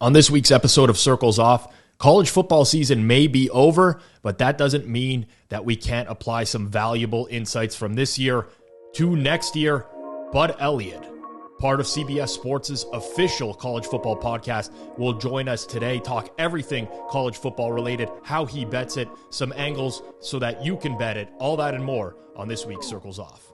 On this week's episode of Circles Off, college football season may be over, but that doesn't mean that we can't apply some valuable insights from this year to next year. Bud Elliot, part of CBS Sports' official college football podcast, will join us today, talk everything college football related, how he bets it, some angles so that you can bet it, all that and more on this week's Circles Off.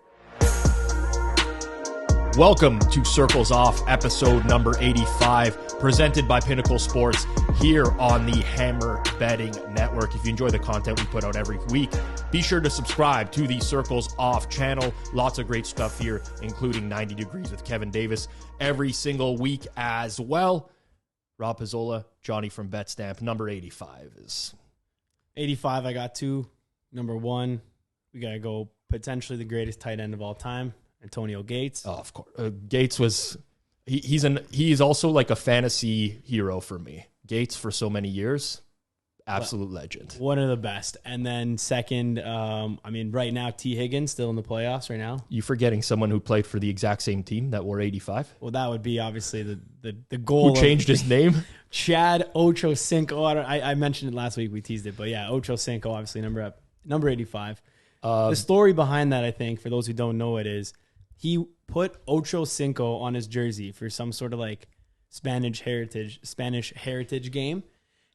Welcome to Circles Off, episode number 85, presented by Pinnacle Sports here on the Hammer Betting Network. If you enjoy the content we put out every week, be sure to subscribe to the Circles Off channel. Lots of great stuff here, including 90 Degrees with Kevin Davis every single week as well. Rob Pizzola, Johnny from betstamp, number 85 is... 85, I got two. Number one, we got to go potentially the greatest tight end of all time, Antonio Gates. Oh, of course. Gates was... He's also like a fantasy hero for me. Gates for so many years, absolute legend. One of the best. And then second, right now, T. Higgins still in the playoffs right now. You forgetting someone who played for the exact same team that wore 85? Well, that would be obviously the goal. Who changed his name? Chad Ochocinco. I mentioned it last week. We teased it. But yeah, Ochocinco, obviously number 85. The story behind that, I think, for those who don't know it, is he put Ochocinco on his jersey for some sort of like Spanish heritage game.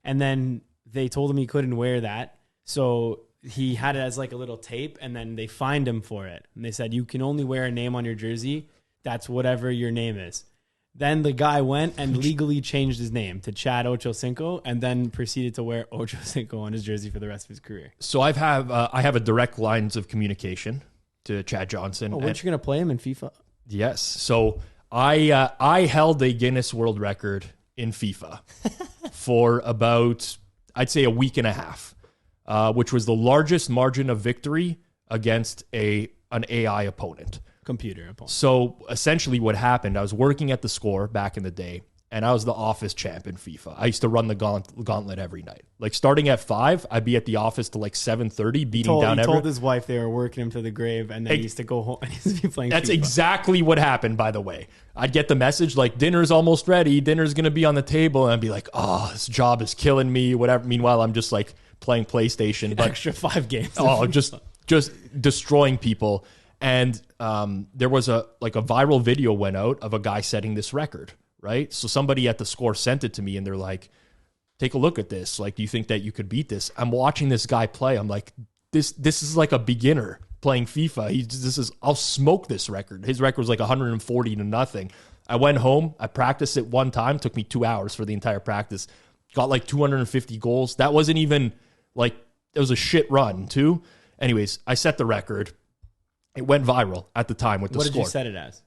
And then they told him he couldn't wear that. So he had it as like a little tape, and then they fined him for it. And they said, you can only wear a name on your jersey. That's whatever your name is. Then the guy went and legally changed his name to Chad Ochocinco, and then proceeded to wear Ochocinco on his jersey for the rest of his career. So I have a direct lines of communication to Chad Johnson. Oh, weren't you going to play him in FIFA? Yes. So I held a Guinness World Record in FIFA for about, I'd say, a week and a half, which was the largest margin of victory against an AI opponent. Computer opponent. So essentially what happened, I was working at the Score back in the day, and I was the office champ in FIFA. I used to run the gauntlet every night. Like starting at 5, I'd be at the office till like 7:30, beating down everyone. He told his wife they were working him to the grave, and then he used to go home and he used to be playing That's FIFA. Exactly what happened, by the way. I'd get the message like, dinner's almost ready, dinner's going to be on the table, and I'd be like, oh, this job is killing me, whatever. Meanwhile, I'm just like playing PlayStation. But extra 5 games. Oh, just destroying people. And there was a viral video went out of a guy setting this record, right? So somebody at the Score sent it to me, and they're like, take a look at this. Like, do you think that you could beat this? I'm watching this guy play. I'm like, this is like a beginner playing FIFA. I'll smoke this record. His record was like 140-0. I went home. I practiced it one time. Took me 2 hours for the entire practice. Got like 250 goals. That wasn't even like, it was a shit run too. Anyways, I set the record. It went viral at the time with the Score. What did you set it as?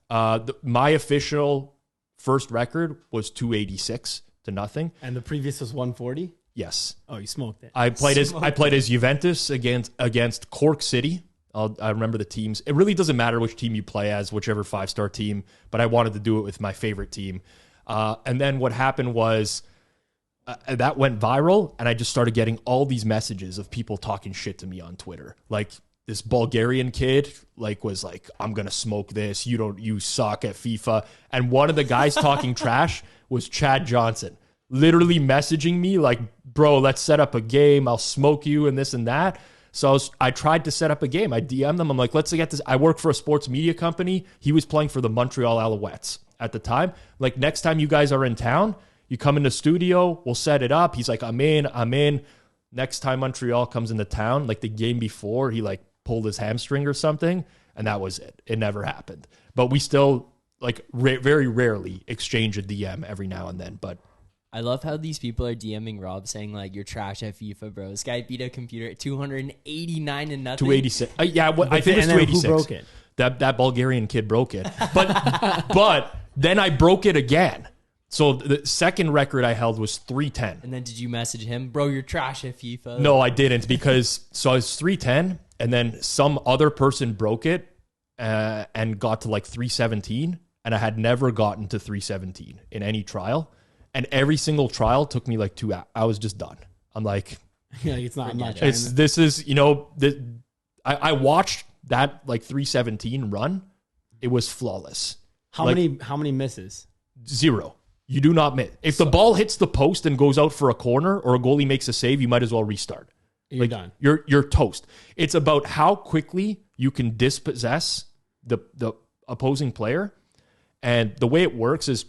My official first record was 286-0. And the previous was 140? Yes. Oh, you smoked it. I played as Juventus against Cork City. I remember the teams. It really doesn't matter which team you play as, whichever 5-star team, but I wanted to do it with my favorite team. And then what happened was that went viral, and I just started getting all these messages of people talking shit to me on Twitter. Like, this Bulgarian kid was like, I'm going to smoke this. You suck at FIFA. And one of the guys talking trash was Chad Johnson, literally messaging me like, bro, let's set up a game. I'll smoke you and this and that. So I tried to set up a game. I DM'd them. I'm like, let's get this. I work for a sports media company. He was playing for the Montreal Alouettes at the time. Like, next time you guys are in town, you come in the studio, we'll set it up. He's like, I'm in. Next time Montreal comes into town, like the game before, he like pulled his hamstring or something, and that was it. It never happened. But we still like very rarely exchange a DM every now and then. But I love how these people are DMing Rob saying like, you're trash at FIFA, bro. This guy beat a computer at 289-0. 286. I think it was 286. Who broke it? That Bulgarian kid broke it. But then I broke it again. So the second record I held was 310. And then did you message him, bro, you're trash at FIFA? No, I didn't, because so I was 310, and then some other person broke it and got to like 317, and I had never gotten to 317 in any trial. And every single trial took me like 2 hours. I was just done. I'm like, yeah, it's not much. I watched that like 317 run. It was flawless. How many misses? 0. You do not miss. If the ball hits the post and goes out for a corner or a goalie makes a save, you might as well restart. You're done. You're toast. It's about how quickly you can dispossess the opposing player. And the way it works is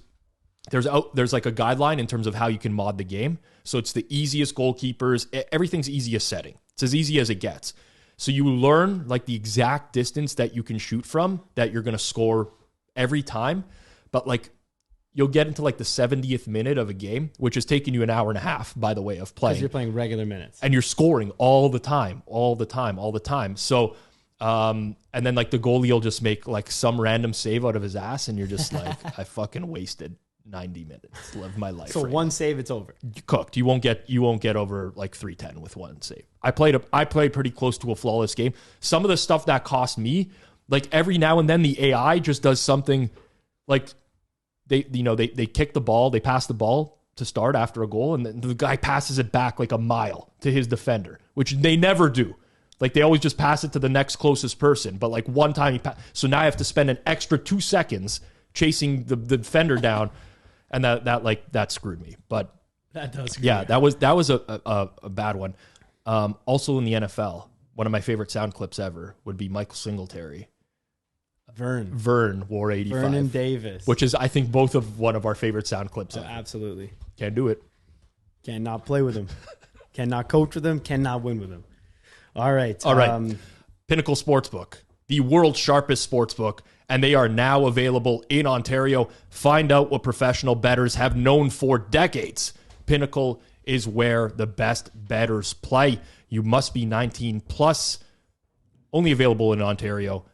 there's like a guideline in terms of how you can mod the game. So it's the easiest goalkeepers. Everything's easiest setting. It's as easy as it gets. So you learn like the exact distance that you can shoot from that you're going to score every time. But like you'll get into like the 70th minute of a game, which is taking you an hour and a half, by the way, of playing. Because you're playing regular minutes. And you're scoring all the time. So, and then like the goalie will just make like some random save out of his ass, and you're just like, I fucking wasted 90 minutes to live my life. So one save, it's over. You cooked. You won't get over like 310 with one save. I played pretty close to a flawless game. Some of the stuff that cost me, like every now and then the AI just does something like they kick the ball, they pass the ball to start after a goal, and then the guy passes it back like a mile to his defender, which they never do. Like they always just pass it to the next closest person. But like one time so now I have to spend an extra 2 seconds chasing the defender down, and that screwed me. But that does. That was a bad one. Also in the NFL, one of my favorite sound clips ever would be Michael Singletary. Vern wore 85. Vernon Davis. Which is, I think, both of one of our favorite sound clips ever. Absolutely. Can't do it. Cannot play with him. Cannot coach with him. Cannot win with him. All right. Pinnacle Sportsbook, the world's sharpest sportsbook, and they are now available in Ontario. Find out what professional bettors have known for decades. Pinnacle is where the best bettors play. You must be 19 plus. Only available in Ontario.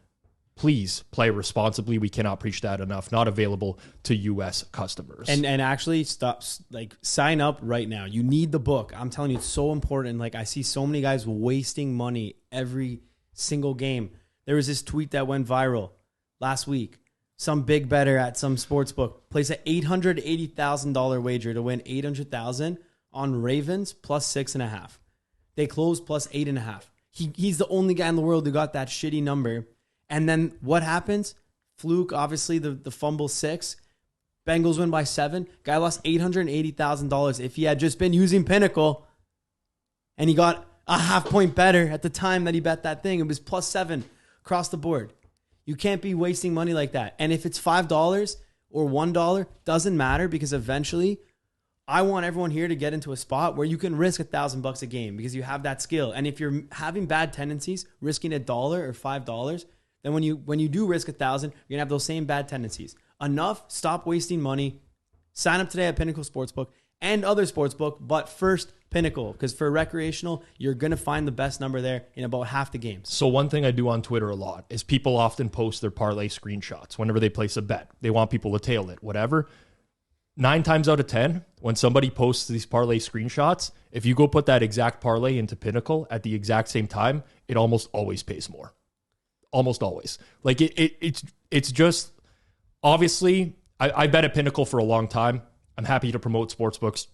Please play responsibly. We cannot preach that enough. Not available to U.S. customers. And actually sign up right now. You need the book. I'm telling you, it's so important. Like I see so many guys wasting money every single game. There was this tweet that went viral last week. Some big bettor at some sports book placed an $880,000 wager to win $800,000 on Ravens plus 6.5. They closed plus 8.5. He's the only guy in the world who got that shitty number. And then what happens? Fluke, obviously, the fumble 6. Bengals win by 7. Guy lost $880,000 if he had just been using Pinnacle, and he got a half point better at the time that he bet that thing. It was plus 7 across the board. You can't be wasting money like that. And if it's $5 or $1, doesn't matter, because eventually I want everyone here to get into a spot where you can risk $1,000 a game because you have that skill. And if you're having bad tendencies, risking $1 or $5, then when you do risk 1,000, you're gonna have those same bad tendencies. Enough. Stop wasting money. Sign up today at Pinnacle Sportsbook and other sportsbook, but first Pinnacle, because for recreational, you're gonna find the best number there in about half the games. So one thing I do on Twitter a lot is people often post their parlay screenshots whenever they place a bet. They want people to tail it, whatever. 9 times out of 10, when somebody posts these parlay screenshots, if you go put that exact parlay into Pinnacle at the exact same time, it almost always pays more. Almost always. Like it's just, obviously, I bet at Pinnacle for a long time. I'm happy to promote sportsbooks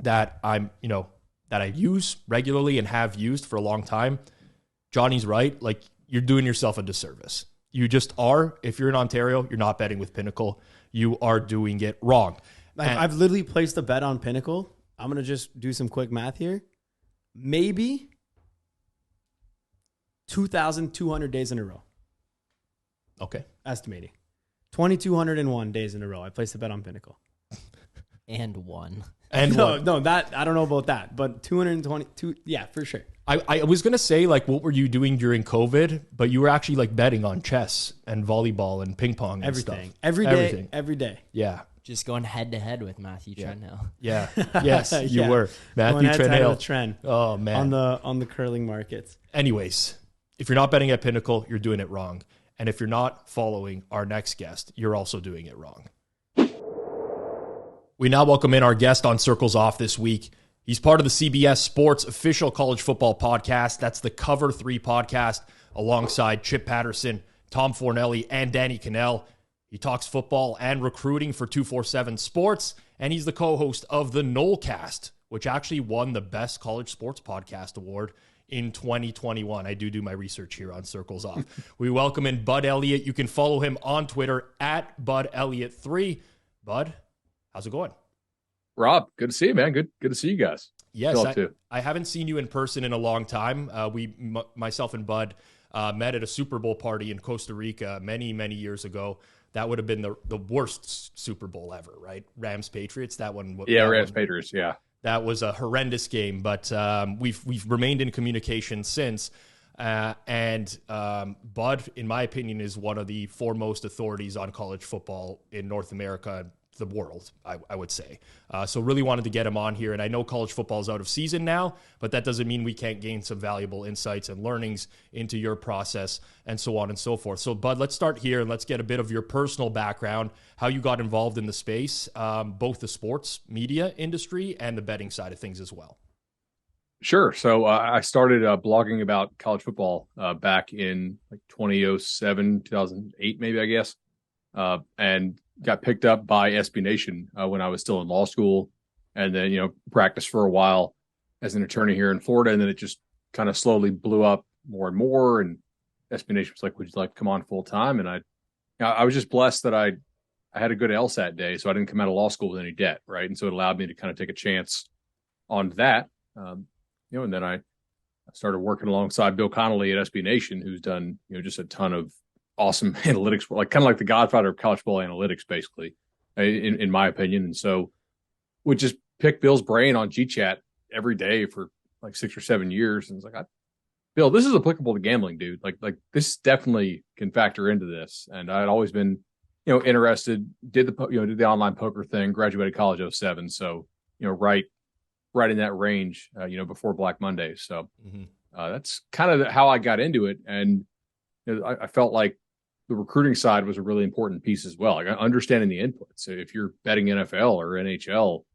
that that I use regularly and have used for a long time. Johnny's right. Like, you're doing yourself a disservice. You just are. If you're in Ontario, you're not betting with Pinnacle. You are doing it wrong. I've literally placed a bet on Pinnacle. I'm going to just do some quick math here. Maybe 2,200 days in a row. Okay. Estimating. 2,201 days in a row. I placed a bet on Pinnacle. And won. No, that I don't know about that, but 222, yeah, for sure. I was going to say, like, what were you doing during COVID? But you were actually, like, betting on chess and volleyball and ping pong and everything. stuff. Every day. Yeah. Just going head to head with Matthew Trenhill. Yeah. Yes, you Yeah. were. Matthew Trenhill. Trend. Oh, man. On the curling markets. Anyways, if you're not betting at Pinnacle, you're doing it wrong. And if you're not following our next guest, you're also doing it wrong. We now welcome in our guest on Circles Off this week. He's part of the CBS Sports official college football podcast. That's the Cover 3 podcast, alongside Chip Patterson, Tom Fornelli, and Danny Cannell. He talks football and recruiting for 247 Sports, and he's the co-host of the Nolecast, which actually won the Best College Sports Podcast Award in 2021. I do my research here on Circles Off. We welcome in Bud Elliot. You can follow him on Twitter at Bud Elliot 3. Bud, How's it going? Rob, good to see you, man. Good to see you guys. Yes, I haven't seen you in person in a long time. Myself and Bud met at a Super Bowl party in Costa Rica many, many years ago. That would have been the worst Super Bowl ever, right? Rams-Patriots, that one. Yeah, Rams-Patriots, yeah. That was a horrendous game, but we've remained in communication since. Bud, in my opinion, is one of the foremost authorities on college football in North America, the world, I would say. So really wanted to get him on here. And I know college football is out of season now, but that doesn't mean we can't gain some valuable insights and learnings into your process and so on and so forth. So Bud, let's start here and let's get a bit of your personal background, how you got involved in the space, both the sports media industry and the betting side of things as well. Sure. So I started blogging about college football back in like 2007, 2008, maybe, I guess. And got picked up by SB Nation when I was still in law school, and then, practiced for a while as an attorney here in Florida. And then it just kind of slowly blew up more and more. And SB Nation was like, would you like to come on full time? And I was just blessed that I had a good LSAT day, so I didn't come out of law school with any debt. Right. And so it allowed me to kind of take a chance on that. And then I started working alongside Bill Connolly at SB Nation, who's done, just a ton of awesome analytics, kind of like the godfather of college football analytics, basically, in my opinion. And so would just pick Bill's brain on GChat every day for like 6 or 7 years. And it's like, Bill, this is applicable to gambling, dude. Like this definitely can factor into this. And I'd always been, interested, did the online poker thing, graduated college 07. So, right in that range, before Black Monday. So that's kind of how I got into it. And I felt like the recruiting side was a really important piece as well. Like understanding the inputs. So if you're betting NFL or NHL,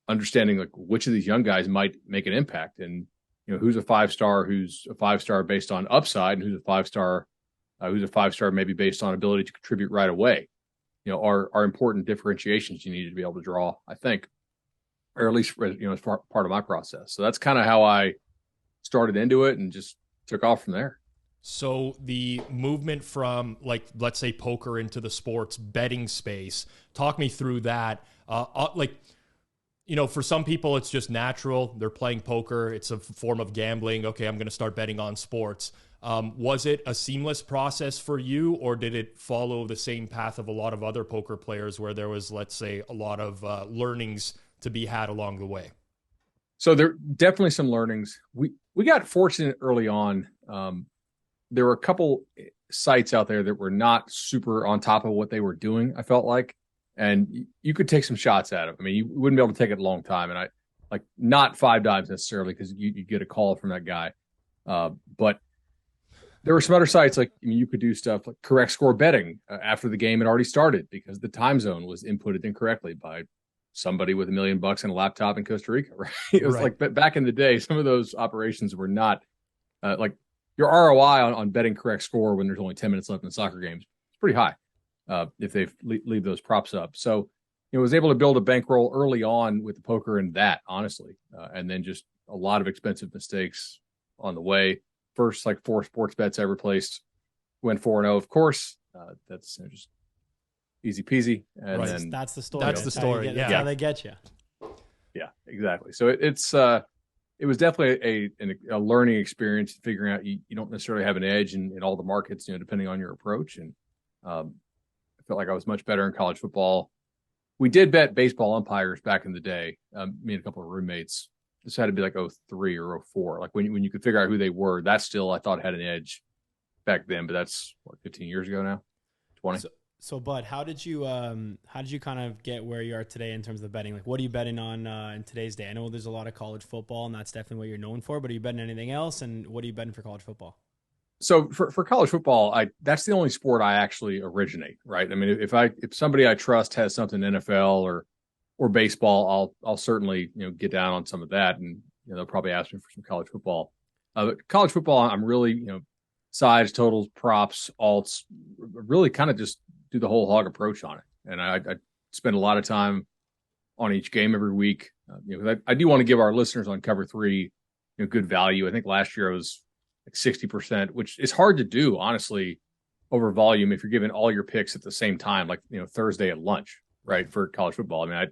understanding like which of these young guys might make an impact, and who's a 5-star, who's a 5-star based on upside, and who's a 5-star, maybe based on ability to contribute right away. Are important differentiations you need to be able to draw, I think, or at least as part of my process. So that's kind of how I started into it and just took off from there. So the movement from, like, let's say poker into the sports betting space, talk me through that. For some people, it's just natural. They're playing poker. It's a form of gambling. Okay, I'm going to start betting on sports. Was it a seamless process for you, or did it follow the same path of a lot of other poker players where there was, let's say, a lot of learnings to be had along the way? So there are definitely some learnings. We got fortunate early on. There were a couple sites out there that were not super on top of what they were doing, I felt like, and you could take some shots at them. I mean, you wouldn't be able to take it a long time, and not 5 dimes necessarily, because you get a call from that guy. But there were some other sites you could do stuff like correct score betting after the game had already started because the time zone was inputted incorrectly by somebody with $1 million and a laptop in Costa Rica. Right? It was like back in the day, some of those operations were not your ROI on betting correct score when there's only 10 minutes left in the soccer games, it's pretty high if they leave those props up. So, was able to build a bankroll early on with the poker and that, honestly, and then just a lot of expensive mistakes on the way. First, 4 sports bets I ever placed, went 4-0, of course. That's just easy peasy. And right. then That's the story. That's the story. That's how they get you. Yeah, exactly. So it was definitely a learning experience, figuring out you don't necessarily have an edge in all the markets, depending on your approach. And I felt like I was much better in college football. We did bet baseball umpires back in the day. Me and a couple of roommates. This had to be like 03 or 04. Like when you could figure out who they were, that still I thought had an edge back then. But that's 15 years ago now, 20. So Bud, how did you kind of get where you are today in terms of betting? Like, what are you betting on in today's day? I know there's a lot of college football, and that's definitely what you're known for. But are you betting anything else? And what are you betting for college football? So for college football, that's the only sport I actually originate. Right? I mean, if somebody I trust has something NFL or baseball, I'll certainly get down on some of that, and they'll probably ask me for some college football. But college football, I'm really sides, totals, props, alts, really kind of just do the whole hog approach on it. And I spend a lot of time on each game every week. I do want to give our listeners on Cover 3 good value. I think last year I was like 60%, which is hard to do, honestly, over volume if you're giving all your picks at the same time, like Thursday at lunch. right, for college football. I mean,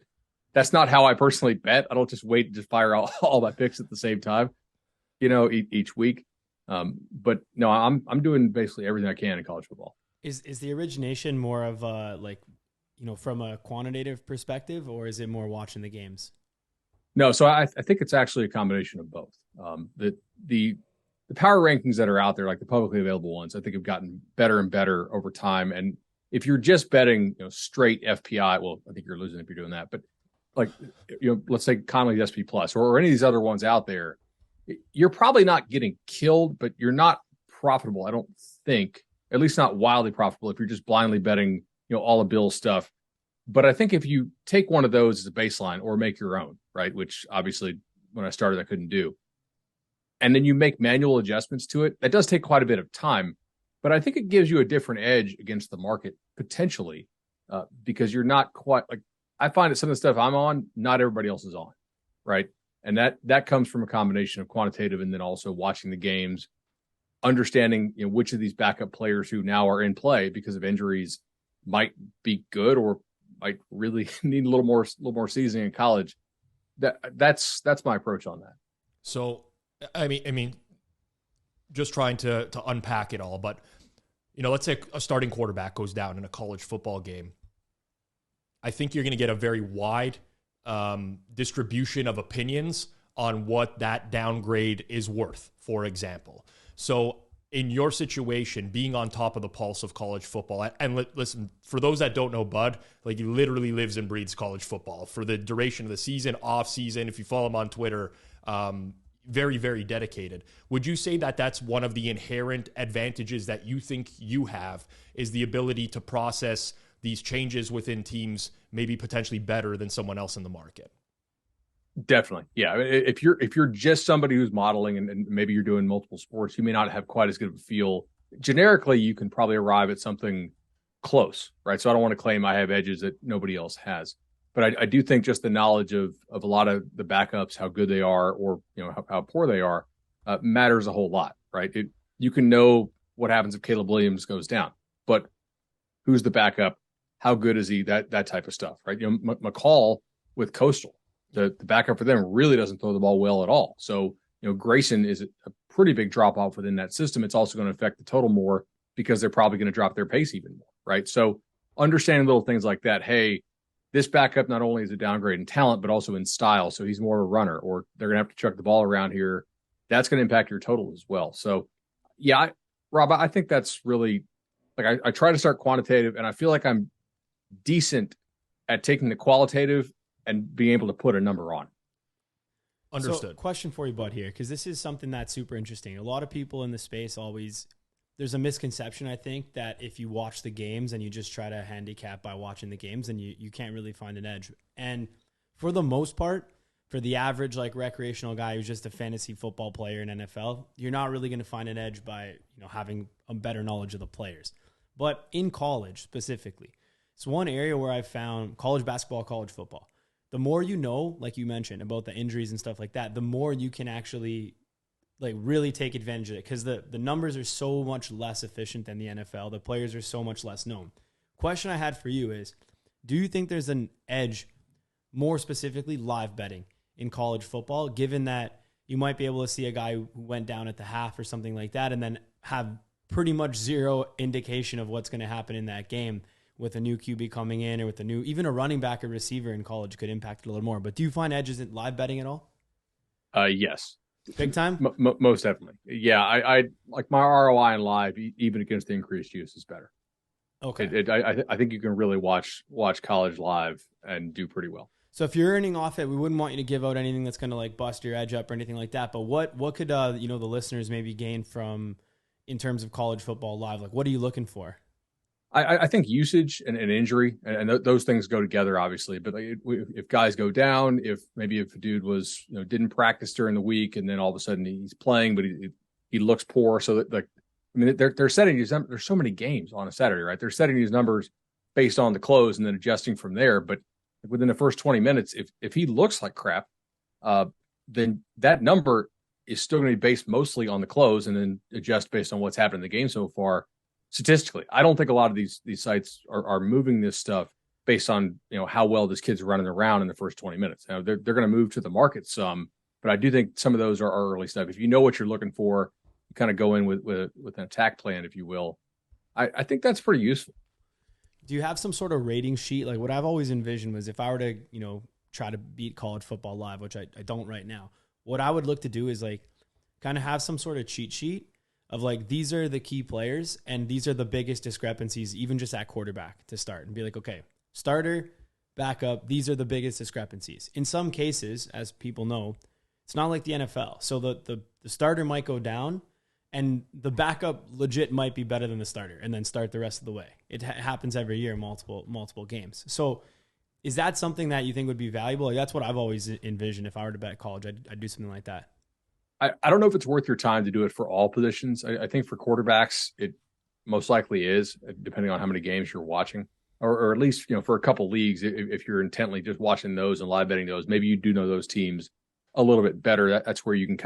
that's not how I personally bet. I don't just wait and just fire all my picks at the same time, each week. But no, I'm doing basically everything I can in college football. Is the origination more of from a quantitative perspective, or is it more watching the games? No, so I think it's actually a combination of both. The power rankings that are out there, like the publicly available ones, I think have gotten better and better over time. And if you're just betting, straight FPI, well, I think you're losing if you're doing that. But like, let's say Connolly's SP Plus or any of these other ones out there, you're probably not getting killed, but you're not profitable. I don't think, at least not wildly profitable, if you're just blindly betting, all the Bill stuff. But I think if you take one of those as a baseline or make your own, right, which obviously when I started I couldn't do, and then you make manual adjustments to it, that does take quite a bit of time. But I think it gives you a different edge against the market potentially, because you're not quite like, I find that some of the stuff I'm on, not everybody else is on, right? And that comes from a combination of quantitative and then also watching the games, understanding which of these backup players who now are in play because of injuries might be good or might really need a little more seasoning in college. That's my approach on that. So I mean, just trying to unpack it all, but let's say a starting quarterback goes down in a college football game. I think you're going to get a very wide distribution of opinions on what that downgrade is worth, for example. So in your situation, being on top of the pulse of college football, and listen, for those that don't know Bud, like he literally lives and breathes college football for the duration of the season, off season. If you follow him on Twitter, very, very dedicated. Would you say that that's one of the inherent advantages that you think you have, is the ability to process these changes within teams maybe potentially better than someone else in the market? Definitely. Yeah. If you're just somebody who's modeling and maybe you're doing multiple sports, you may not have quite as good of a feel. Generically, you can probably arrive at something close, right? So I don't want to claim I have edges that nobody else has, but I do think just the knowledge of a lot of the backups, how good they are, or how poor they are, matters a whole lot, right? You can know what happens if Caleb Williams goes down, but who's the backup? How good is he? That type of stuff, right? McCall with Coastal, the backup for them really doesn't throw the ball well at all. So, Grayson is a pretty big drop off within that system. It's also going to affect the total more because they're probably going to drop their pace even more, right? So understanding little things like that. Hey, this backup not only is a downgrade in talent, but also in style. So he's more of a runner, or they're going to have to chuck the ball around here. That's going to impact your total as well. So yeah, Rob, I think that's really, like, I try to start quantitative, and I feel like I'm decent at taking the qualitative and being able to put a number on. Understood. So, question for you, Bud, here, because this is something that's super interesting. A lot of people in the space there's a misconception, I think, that if you watch the games and you just try to handicap by watching the games, then you can't really find an edge. And for the most part, for the average recreational guy who's just a fantasy football player in NFL, you're not really going to find an edge by having a better knowledge of the players. But in college specifically, it's one area where I've found college basketball, college football. The more you know, like you mentioned, about the injuries and stuff like that, the more you can actually really take advantage of it, because the numbers are so much less efficient than the NFL. The players are so much less known. Question I had for you is, do you think there's an edge, more specifically live betting in college football, given that you might be able to see a guy who went down at the half or something like that and then have pretty much zero indication of what's going to happen in that game? With a new QB coming in, or with even a running back or receiver in college could impact it a little more. But do you find edges in live betting at all? Yes. Big time? Most definitely. Yeah. I like my ROI in live, even against the increased use, is better. Okay. I think you can really watch college live and do pretty well. So if you're earning off it, we wouldn't want you to give out anything that's going to bust your edge up or anything like that. But what could the listeners maybe gain from in terms of college football live? What are you looking for? I think usage and injury, and those things go together, obviously. But if guys go down, if a dude was didn't practice during the week and then all of a sudden he's playing, but he looks poor, so that they're setting these numbers. There's so many games on a Saturday, right? They're setting these numbers based on the close and then adjusting from there. But within the first 20 minutes, if he looks like crap, then that number is still going to be based mostly on the close and then adjust based on what's happened in the game so far. Statistically, I don't think a lot of these sites are moving this stuff based on, how well this kid's running around in the first 20 minutes. Now, they're going to move to the market some, but I do think some of those are early stuff. If you know what you're looking for, you kind of go in with an attack plan, if you will. I think that's pretty useful. Do you have some sort of rating sheet? Like what I've always envisioned was if I were to, try to beat college football live, which I don't right now, what I would look to do is like kind of have some sort of cheat sheet of like, these are the key players and these are the biggest discrepancies, even just at quarterback to start, and be like, okay, starter, backup, these are the biggest discrepancies. In some cases, as people know, it's not like the NFL. So the starter might go down and the backup legit might be better than the starter and then start the rest of the way. It happens every year, multiple games. So is that something that you think would be valuable? Like, that's what I've always envisioned. If I were to bet college, I'd do something like that. I don't know if it's worth your time to do it for all positions. I think for quarterbacks, it most likely is, depending on how many games you're watching, or at least, for a couple leagues, if you're intently just watching those and live betting those, maybe you do know those teams a little bit better. That's where you can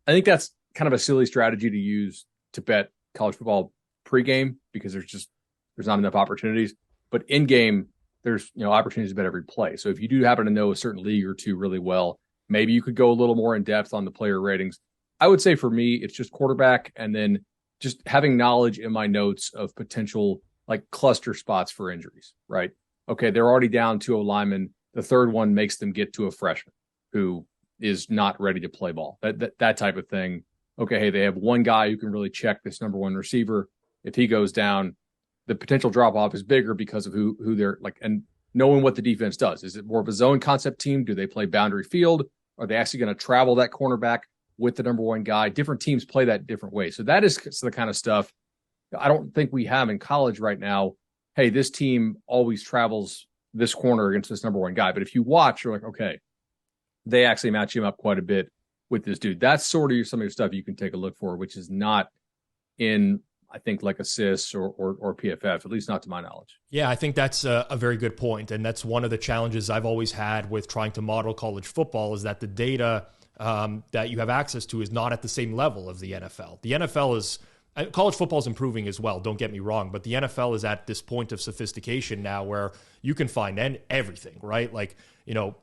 I think that's kind of a silly strategy to use to bet college football pregame, because there's not enough opportunities. But in game, there's opportunities to bet every play. So if you do happen to know a certain league or two really well, maybe you could go a little more in depth on the player ratings. I would say for me, it's just quarterback, and then just having knowledge in my notes of potential like cluster spots for injuries, right? Okay, they're already down 2 linemen. The third one makes them get to a freshman who is not ready to play ball. That type of thing. Okay, hey, they have one guy who can really check this number one receiver. If he goes down, the potential drop off is bigger because of who they're like, and knowing what the defense does. Is it more of a zone concept team? Do they play boundary field? Are they actually going to travel that cornerback with the number one guy? Different teams play that different way. So that is the kind of stuff I don't think we have in college right now. Hey, this team always travels this corner against this number one guy. But if you watch, you're like, okay, they actually match him up quite a bit with this dude. That's sort of some of your stuff you can take a look for, which is not in, I think, like assists or PFF, at least not to my knowledge. Yeah, I think that's a very good point. And that's one of the challenges I've always had with trying to model college football, is that the data that you have access to is not at the same level of the NFL. The NFL is, college football is improving as well, don't get me wrong, but the NFL is at this point of sophistication now where you can find everything, right? Like,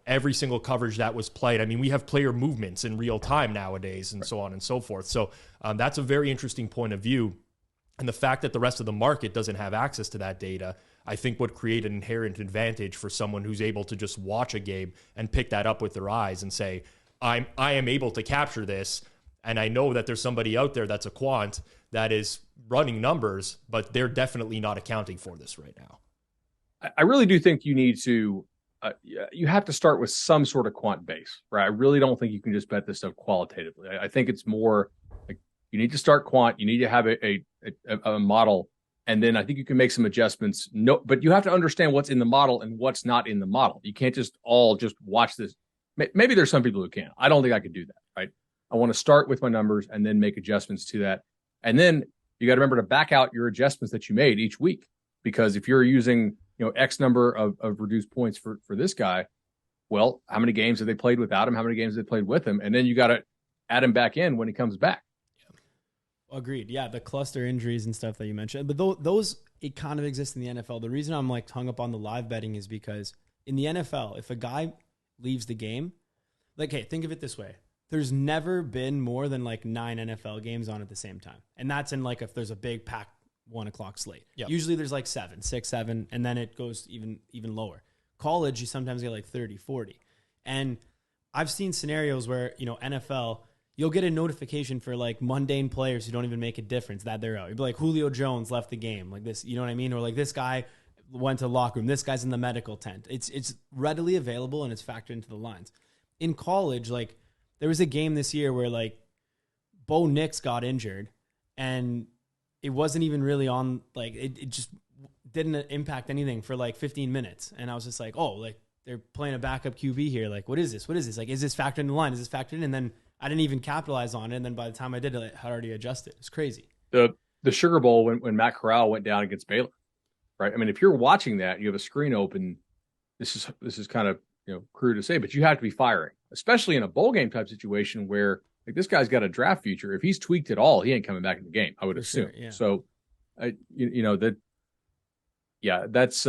every single coverage that was played. I mean, we have player movements in real time nowadays and so on and so forth. So that's a very interesting point of view. And the fact that the rest of the market doesn't have access to that data, I think would create an inherent advantage for someone who's able to just watch a game and pick that up with their eyes and say, I am able to capture this. And I know that there's somebody out there that's a quant that is running numbers, but they're definitely not accounting for this right now. I really do think you need to, you have to start with some sort of quant base, right? I really don't think you can just bet this stuff qualitatively. I think it's more like you need to start quant. You need to have a model, and then I think you can make some adjustments. No, but you have to understand what's in the model and what's not in the model. You can't just watch this. Maybe there's some people who can. I don't think I could do that, right? I want to start with my numbers and then make adjustments to that. And then you got to remember to back out your adjustments that you made each week, because if you're using X number of reduced points for this guy, well, how many games have they played without him? How many games have they played with him? And then you got to add him back in when he comes back. Agreed. Yeah, the cluster injuries and stuff that you mentioned, but those it kind of exists in the NFL. The reason I'm like hung up on the live betting is because in the NFL, if a guy leaves the game, like, hey, think of it this way: there's never been more than like 9 NFL games on at the same time, and that's in like if there's a big packed 1:00 slate. Yep. Usually there's like 6, 7, and then it goes even lower. College, you sometimes get like 30, 40, and I've seen scenarios where NFL. You'll get a notification for like mundane players who don't even make a difference that they're out. You'll be like, Julio Jones left the game, like this, you know what I mean? Or like this guy went to the locker room. This guy's in the medical tent. It's readily available and it's factored into the lines. In college, like there was a game this year where like Bo Nix got injured and it wasn't even really on, like it just didn't impact anything for like 15 minutes. And I was just like, oh, like they're playing a backup QB here. Like, what is this? Like, is this factored in the line? Is this factored in? And then I didn't even capitalize on it. And then by the time I did it, I had already adjusted. It's crazy. The Sugar Bowl when Matt Corral went down against Baylor, right? I mean, if you're watching that, you have a screen open. This is kind of crude to say, but you have to be firing, especially in a bowl game type situation where like this guy's got a draft future. If he's tweaked at all, he ain't coming back in the game, I would assume. Sure, yeah. So, that's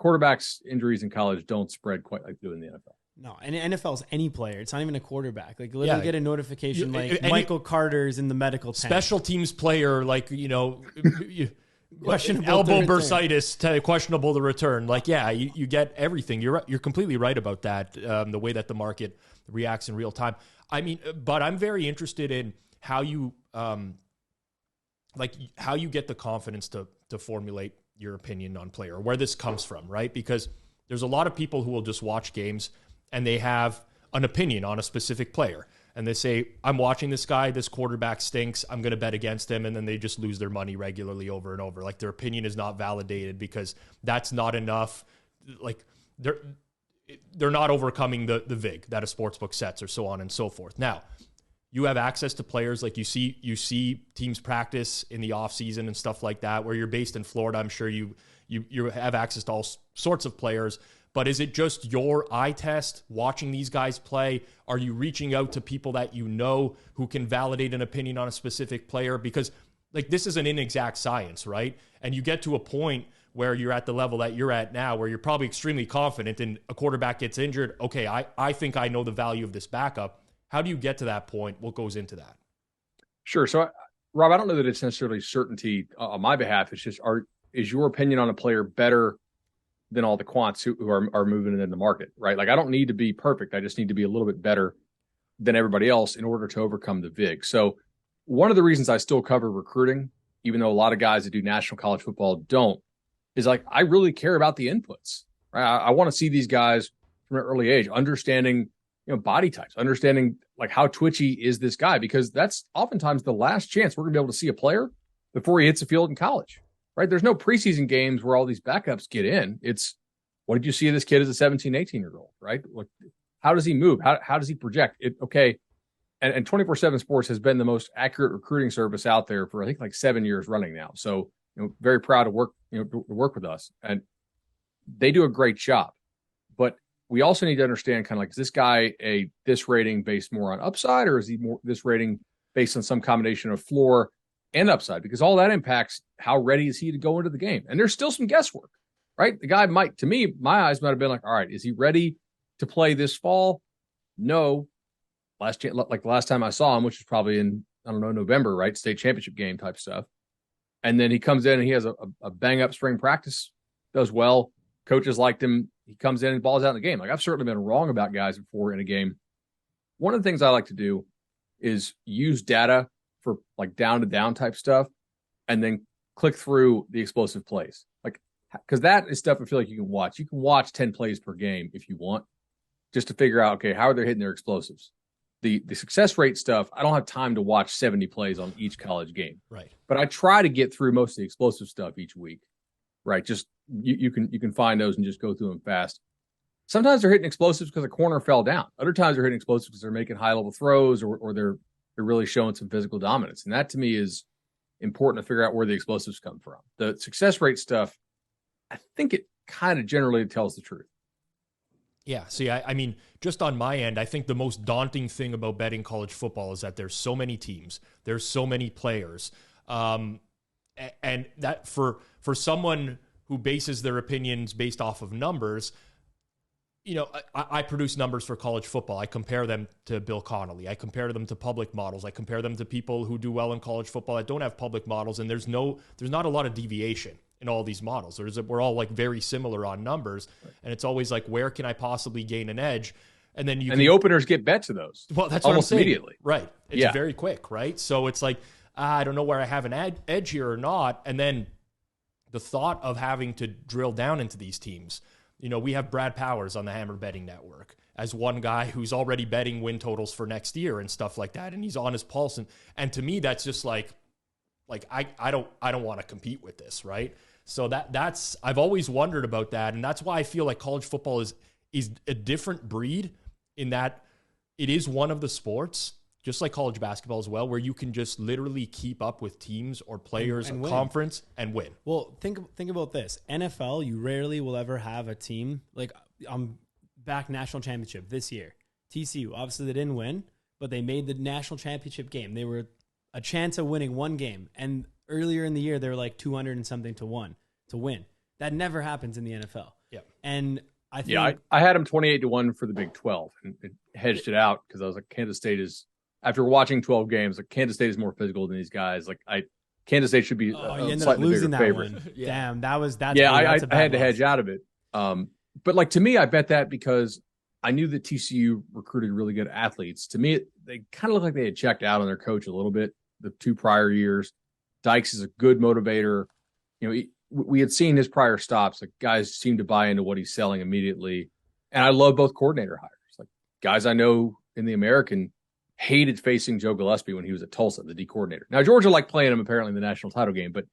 quarterbacks injuries in college don't spread quite like they do in the NFL. No, and NFL's any player. It's not even a quarterback. Like, literally get a notification Michael Carter's in the medical tent. Special teams player, questionable elbow bursitis, questionable to return. You get everything. You're completely right about that. The way that the market reacts in real time. I mean, but I'm very interested in how you get the confidence to formulate your opinion on player, where this comes from, right? Because there's a lot of people who will just watch games and they have an opinion on a specific player. And they say, I'm watching this guy, this quarterback stinks, I'm going to bet against him. And then they just lose their money regularly over and over. Like, their opinion is not validated because that's not enough. Like, they're not overcoming the VIG that a sportsbook sets, or so on and so forth. Now, you have access to players. Like, you see teams practice in the off season and stuff like that. Where you're based in Florida, I'm sure you have access to all sorts of players. But is it just your eye test watching these guys play? Are you reaching out to people that you know who can validate an opinion on a specific player? Because, like, this is an inexact science, right? And you get to a point where you're at the level that you're at now, where you're probably extremely confident and a quarterback gets injured. Okay, I think I know the value of this backup. How do you get to that point? What goes into that? Sure. So, Rob, I don't know that it's necessarily certainty on my behalf. It's just, is your opinion on a player better than all the quants who are moving in the market, right? Like, I don't need to be perfect. I just need to be a little bit better than everybody else in order to overcome the VIG. So one of the reasons I still cover recruiting, even though a lot of guys that do national college football don't, is like, I really care about the inputs, right? I want to see these guys from an early age, understanding, body types, understanding like how twitchy is this guy, because that's oftentimes the last chance we're gonna be able to see a player before he hits the field in college. Right? There's no preseason games where all these backups get in. It's, what did you see of this kid as a 17, 18-year-old, right? Like, how does he move? How does he project? And 24/7 Sports has been the most accurate recruiting service out there for, I think, like 7 years running now. So, very proud to work with us. And they do a great job. But we also need to understand kind of like, is this guy this rating based more on upside, or is he more this rating based on some combination of floor and upside? Because all that impacts how ready is he to go into the game. And there's still some guesswork, right? The guy might, to me, my eyes might have been like, all right, is he ready to play this fall? No. Like the last time I saw him, which was probably in, November, right? State championship game type stuff. And then he comes in and he has a bang up spring practice, does well. Coaches liked him. He comes in and balls out in the game. Like, I've certainly been wrong about guys before in a game. One of the things I like to do is use data for like down to down type stuff, and then click through the explosive plays. Like, because that is stuff I feel like you can watch. You can watch 10 plays per game if you want, just to figure out, okay, how are they hitting their explosives? The success rate stuff, I don't have time to watch 70 plays on each college game. Right. But I try to get through most of the explosive stuff each week. Right. Just you can find those and just go through them fast. Sometimes they're hitting explosives because a corner fell down. Other times they're hitting explosives because they're making high level throws, or they're really showing some physical dominance. And that, to me, is important to figure out where the explosives come from. The success rate stuff, I think it kind of generally tells the truth. Yeah. See, I mean, just on my end, I think the most daunting thing about betting college football is that there's so many teams, there's so many players. And that for someone who bases their opinions based off of numbers, I produce numbers for college football. I compare them to Bill Connolly. I compare them to public models. I compare them to people who do well in college football that don't have public models. And there's not a lot of deviation in all these models. We're all like very similar on numbers. Right. And it's always like, where can I possibly gain an edge? And then the openers get bet to those. Well, that's almost what I'm saying. Immediately. Right. It's very quick, right? So it's like, I don't know where I have an edge here or not. And then the thought of having to drill down into these teams. We have Brad Powers on the Hammer Betting Network as one guy who's already betting win totals for next year and stuff like that. And he's on his pulse. And to me, that's just like I don't want to compete with this. Right. So that's, I've always wondered about that. And that's why I feel like college football is a different breed, in that it is one of the sports, just like college basketball as well, where you can just literally keep up with teams or players and conference and win. Well, think about this. NFL, you rarely will ever have a team like back national championship this year. TCU, obviously they didn't win, but they made the national championship game. They were a chance of winning one game. And earlier in the year, they were like 200 and something to 1 to win. That never happens in the NFL. Yeah. And I think I had him 28-1 for the Big 12 and hedged it out because I was like, Kansas State is, after watching 12 games, like Kansas State is more physical than these guys. Like Kansas State should be you ended up slightly losing bigger that favorite. one. Yeah. Damn, that's I had to hedge out of it. But like to me, I bet that because I knew that TCU recruited really good athletes. To me, they kind of looked like they had checked out on their coach a little bit the 2 prior years. Dykes is a good motivator. You know, we had seen his prior stops. Like guys seem to buy into what he's selling immediately. And I love both coordinator hires. Like guys I know in the American hated facing Joe Gillespie when he was at Tulsa, the D coordinator. Now Georgia liked playing him apparently in the national title game, but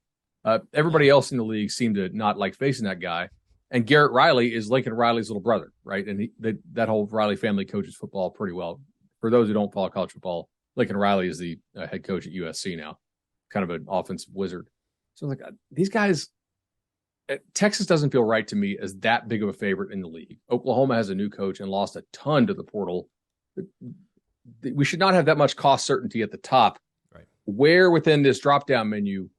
everybody else in the league seemed to not like facing that guy. And Garrett Riley is Lincoln Riley's little brother, right? And that whole Riley family coaches football pretty well. For those who don't follow college football, Lincoln Riley is the head coach at USC now, kind of an offensive wizard. So like these guys, Texas doesn't feel right to me as that big of a favorite in the league. Oklahoma has a new coach and lost a ton to the portal. We should not have that much cost certainty at the top. Right. Where within this drop-down menu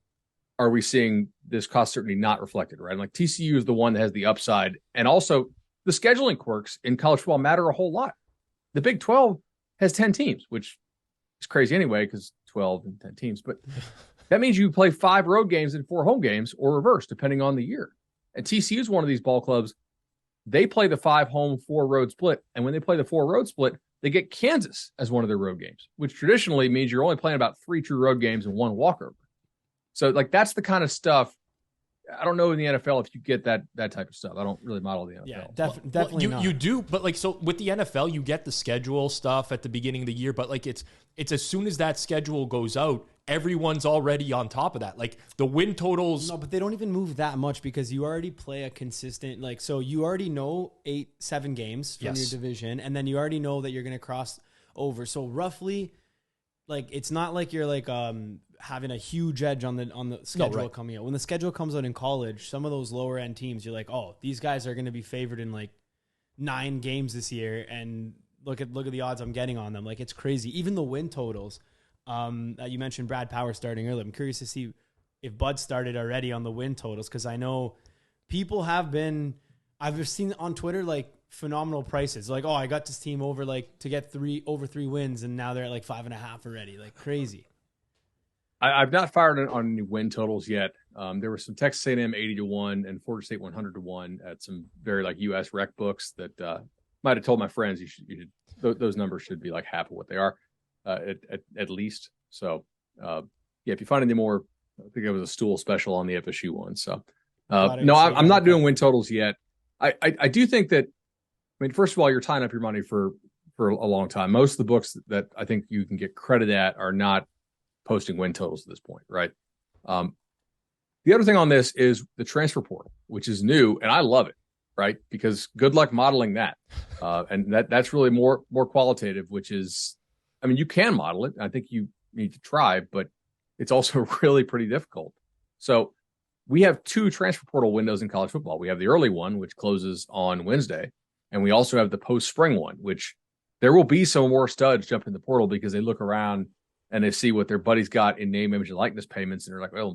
are we seeing this cost certainty not reflected, right? Like TCU is the one that has the upside. And also the scheduling quirks in college football matter a whole lot. The Big 12 has 10 teams, which is crazy anyway, because 12 and 10 teams. But that means you play 5 road games and 4 home games or reverse, depending on the year. And TCU is one of these ball clubs. They play the 5 home, 4 road split. And when they play the 4 road split, they get Kansas as one of their road games, which traditionally means you're only playing about 3 true road games and 1 walkover. So, like, that's the kind of stuff. I don't know in the NFL if you get that type of stuff. I don't really model the NFL. Yeah, definitely not. You do, but like, so with the NFL, you get the schedule stuff at the beginning of the year, but like it's as soon as that schedule goes out, everyone's already on top of that. Like the win totals. No, but they don't even move that much because you already play a consistent, like, so you already know 7 games from your division, and then you already know that you're going to cross over. So roughly, like, it's not like you're like having a huge edge on the schedule coming out. When the schedule comes out in college, some of those lower end teams, you're like, oh, these guys are going to be favored in like 9 games this year, and look at the odds I'm getting on them. Like, it's crazy. Even the win totals. You mentioned Brad Power starting early. I'm curious to see if Bud started already on the win totals, because I know people have been. I've seen on Twitter like phenomenal prices. Like, oh, I got this team over like to get over 3 wins, and now they're at like 5.5 already. Like crazy. I've not fired on any win totals yet. There was some Texas A&M 80-1 and Florida State 100-1 at some very like U.S. rec books that might have told my friends you should those numbers should be like half of what they are at least. So yeah, if you find any more, I think it was a stool special on the FSU one. So no, I'm not doing win totals yet. I do think that. I mean, first of all, you're tying up your money for a long time. Most of the books that I think you can get credit at are not posting win totals at this point, right? The other thing on this is the transfer portal, which is new, and I love it, right? Because good luck modeling that, and that's really more qualitative. Which is, I mean, you can model it. I think you need to try, but it's also really pretty difficult. So we have 2 transfer portal windows in college football. We have the early one, which closes on Wednesday, and we also have the post-spring one, which there will be some more studs jump in the portal because they look around and they see what their buddies got in name, image, and likeness payments, and they're like, well,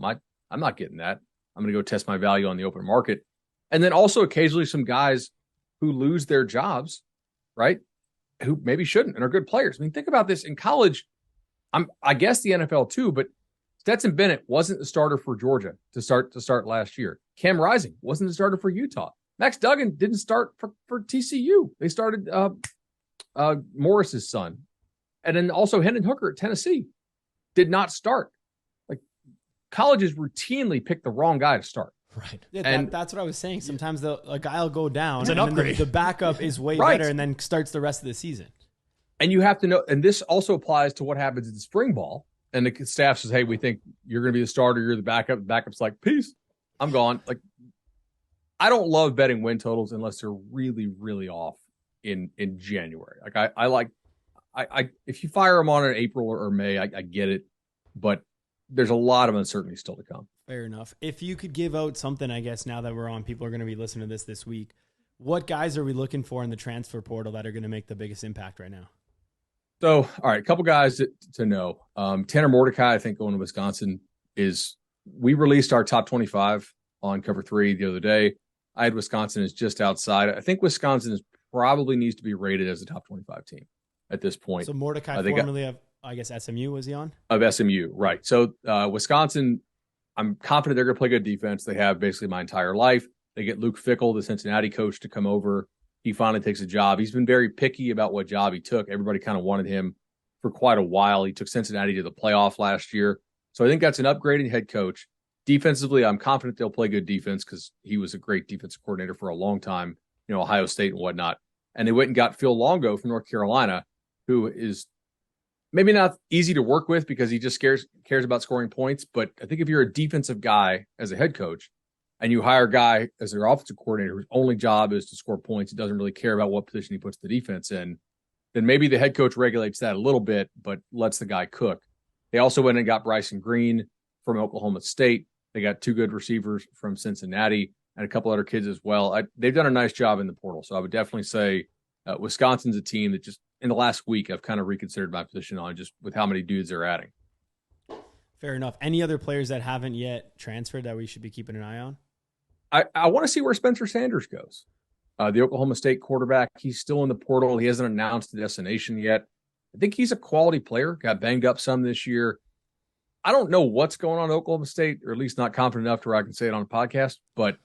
I'm not getting that. I'm going to go test my value on the open market. And then also occasionally some guys who lose their jobs, right, who maybe shouldn't and are good players. I mean, think about this in college. I guess the NFL too, but Stetson Bennett wasn't the starter for Georgia to start last year. Cam Rising wasn't the starter for Utah. Max Duggan didn't start for TCU. They started Morris's son. And then also Hendon Hooker at Tennessee did not start. Like, colleges routinely pick the wrong guy to start. Right. Yeah, and that's what I was saying. Sometimes a guy will go down. It's an and upgrade. The backup is way Right. better and then starts the rest of the season. And you have to know, and this also applies to what happens in spring ball. And the staff says, hey, we think you're going to be the starter. You're the backup. The backup's like, peace, I'm gone. Like, I don't love betting win totals unless they're really, really off in January. Like I if you fire them on in April or May, I get it, but there's a lot of uncertainty still to come. Fair enough. If you could give out something, I guess now that we're on, people are going to be listening to this week. What guys are we looking for in the transfer portal that are going to make the biggest impact right now? So, all right, a couple guys to know. Tanner Mordecai, I think, going to Wisconsin we released our top 25 on Cover 3 the other day. I had Wisconsin as just outside. I think Wisconsin probably needs to be rated as a top 25 team at this point. So Mordecai formerly of, I guess, SMU was he on? Of SMU, right. So Wisconsin, I'm confident they're going to play good defense. They have basically my entire life. They get Luke Fickell, the Cincinnati coach, to come over. He finally takes a job. He's been very picky about what job he took. Everybody kind of wanted him for quite a while. He took Cincinnati to the playoff last year. So I think that's an upgrading head coach. Defensively, I'm confident they'll play good defense because he was a great defensive coordinator for a long time, Ohio State and whatnot. And they went and got Phil Longo from North Carolina, who is maybe not easy to work with because he just cares about scoring points. But I think if you're a defensive guy as a head coach and you hire a guy as their offensive coordinator whose only job is to score points, he doesn't really care about what position he puts the defense in, then maybe the head coach regulates that a little bit, but lets the guy cook. They also went and got Bryson Green from Oklahoma State. They got 2 good receivers from Cincinnati and a couple other kids as well. They've done a nice job in the portal. So I would definitely say Wisconsin's a team that just in the last week I've kind of reconsidered my position on just with how many dudes they're adding. Fair enough. Any other players that haven't yet transferred that we should be keeping an eye on? I want to see where Spencer Sanders goes. The Oklahoma State quarterback, he's still in the portal. He hasn't announced the destination yet. I think he's a quality player, got banged up some this year. I don't know what's going on at Oklahoma State, or at least not confident enough to where I can say it on a podcast, but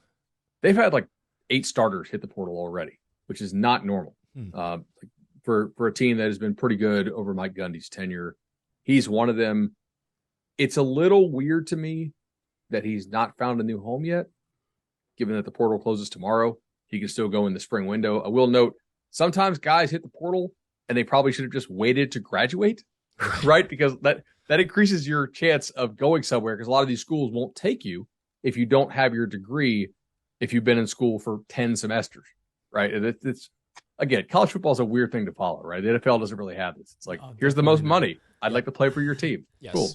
they've had like 8 starters hit the portal already, which is not normal. For a team that has been pretty good over Mike Gundy's tenure. He's one of them. It's a little weird to me that he's not found a new home yet, given that the portal closes tomorrow. He can still go in the spring window. I will note, sometimes guys hit the portal and they probably should have just waited to graduate, right? Because that increases your chance of going somewhere, because a lot of these schools won't take you if you don't have your degree, if you've been in school for 10 semesters, right? And it's again, college football is a weird thing to follow, right? The NFL doesn't really have this. It's like, here's the most money. I'd like to play for your team. Yes. Cool.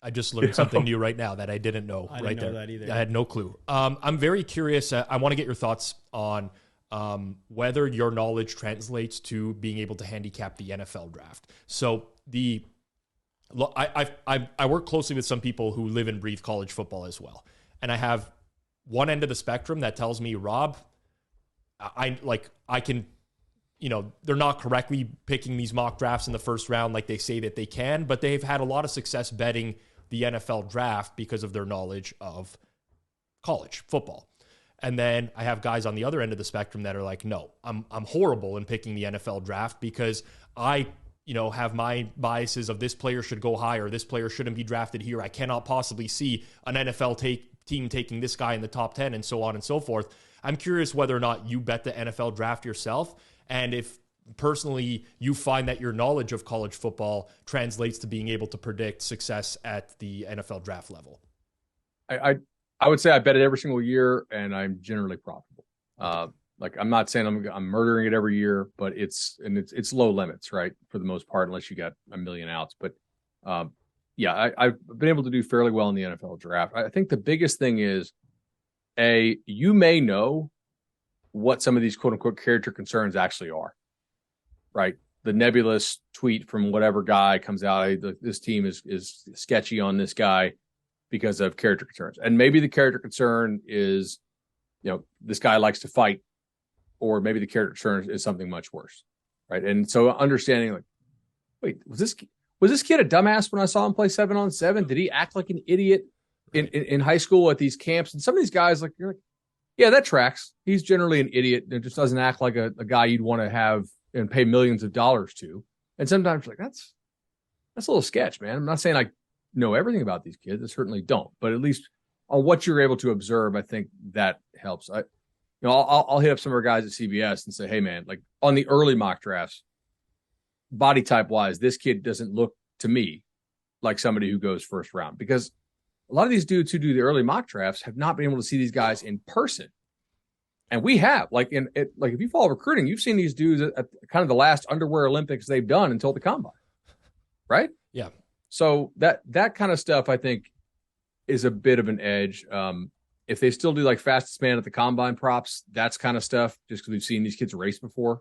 I just learned something new right now that I didn't know. I didn't know that either. I had no clue. I'm very curious. I want to get your thoughts on whether your knowledge translates to being able to handicap the NFL draft. So I work closely with some people who live and breathe college football as well. And I have one end of the spectrum that tells me, Rob, I can, they're not correctly picking these mock drafts in the first round like they say that they can, but they've had a lot of success betting the NFL draft because of their knowledge of college football. And then I have guys on the other end of the spectrum that are like, no, I'm horrible in picking the NFL draft because I, have my biases of this player should go higher, this player shouldn't be drafted here. I cannot possibly see an NFL team taking this guy in the top 10 and so on and so forth. I'm curious whether or not you bet the NFL draft yourself, and if personally you find that your knowledge of college football translates to being able to predict success at the NFL draft level. I would say I bet it every single year, and I'm generally profitable. I'm not saying I'm murdering it every year, but it's low limits, right, for the most part, unless you got a million outs. But I've been able to do fairly well in the NFL draft. I think the biggest thing is, you may know what some of these quote unquote character concerns actually are, right? The nebulous tweet from whatever guy comes out, this team is sketchy on this guy because of character concerns. And maybe the character concern is, this guy likes to fight, or maybe the character concern is something much worse, right? And so understanding, like, wait, was this kid a dumbass when I saw him play 7-on-7? Did he act like an idiot in high school at these camps? And some of these guys, you're like, yeah, that tracks. He's generally an idiot and just doesn't act like a guy you'd want to have and pay millions of dollars to. And sometimes that's a little sketch, man. I'm not saying I know everything about these kids. I certainly don't. But at least on what you're able to observe, I think that helps. I'll hit up some of our guys at CBS and say, hey, man, like on the early mock drafts, body type wise, this kid doesn't look to me like somebody who goes first round, because a lot of these dudes who do the early mock drafts have not been able to see these guys in person. And we have, if you follow recruiting, you've seen these dudes at kind of the last underwear Olympics they've done until the combine, right? Yeah. So that kind of stuff, I think, is a bit of an edge. If they still do like fastest man at the combine props, that's kind of stuff, just because we've seen these kids race before,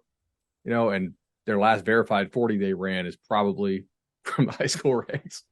and their last verified 40 they ran is probably from the high school ranks.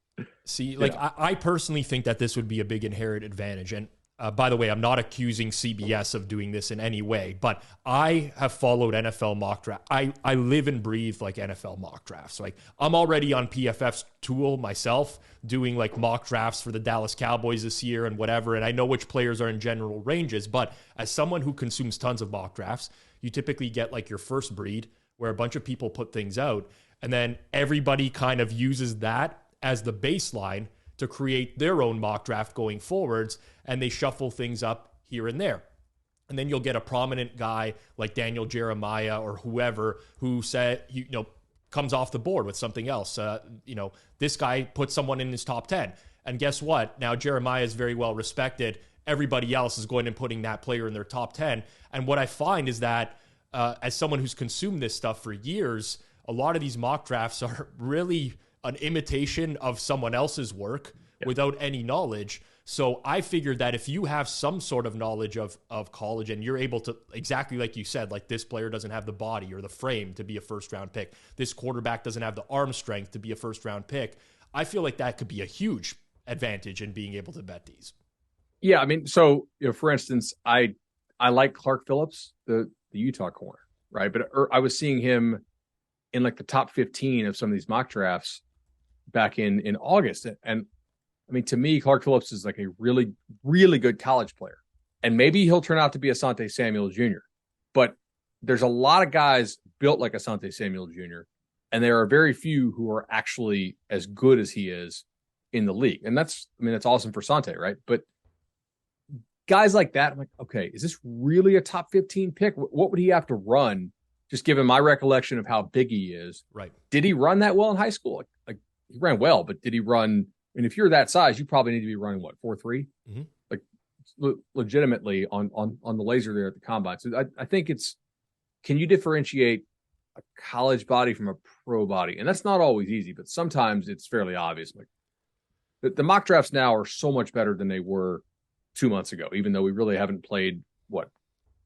See, I personally think that this would be a big inherent advantage. And By the way, I'm not accusing CBS of doing this in any way, but I have followed NFL mock draft. I live and breathe like NFL mock drafts. Like I'm already on PFF's tool myself, doing like mock drafts for the Dallas Cowboys this year and whatever. And I know which players are in general ranges, but as someone who consumes tons of mock drafts, you typically get like your first breed where a bunch of people put things out, and then everybody kind of uses that as the baseline to create their own mock draft going forwards, and they shuffle things up here and there. And then you'll get a prominent guy like Daniel Jeremiah or whoever who said, comes off the board with something else. This guy put someone in his top 10. And guess what? Now Jeremiah is very well respected. Everybody else is going and putting that player in their top 10. And what I find is that as someone who's consumed this stuff for years, a lot of these mock drafts are really an imitation of someone else's work without any knowledge. So I figured that if you have some sort of knowledge of college and you're able to, exactly like you said, like this player doesn't have the body or the frame to be a first round pick, this quarterback doesn't have the arm strength to be a first round pick, I feel like that could be a huge advantage in being able to bet these. Yeah, I mean, so for instance, I like Clark Phillips, the Utah corner, right? But I was seeing him in like the top 15 of some of these mock drafts back in August. And I mean, to me, Clark Phillips is like a really, really good college player. And maybe he'll turn out to be Asante Samuel Jr. But there's a lot of guys built like Asante Samuel Jr. And there are very few who are actually as good as he is in the league. And that's awesome for Asante, right? But guys like that, I'm like, okay, is this really a top 15 pick? What would he have to run? Just given my recollection of how big he is. Right. Did he run that well in high school? Like he ran well, but did he run? I mean, if you're that size, you probably need to be running what, 4.3? Mm-hmm. Like legitimately on the laser there at the combine. So I think can you differentiate a college body from a pro body? And that's not always easy, but sometimes it's fairly obvious. Like the mock drafts now are so much better than they were 2 months ago, even though we really haven't played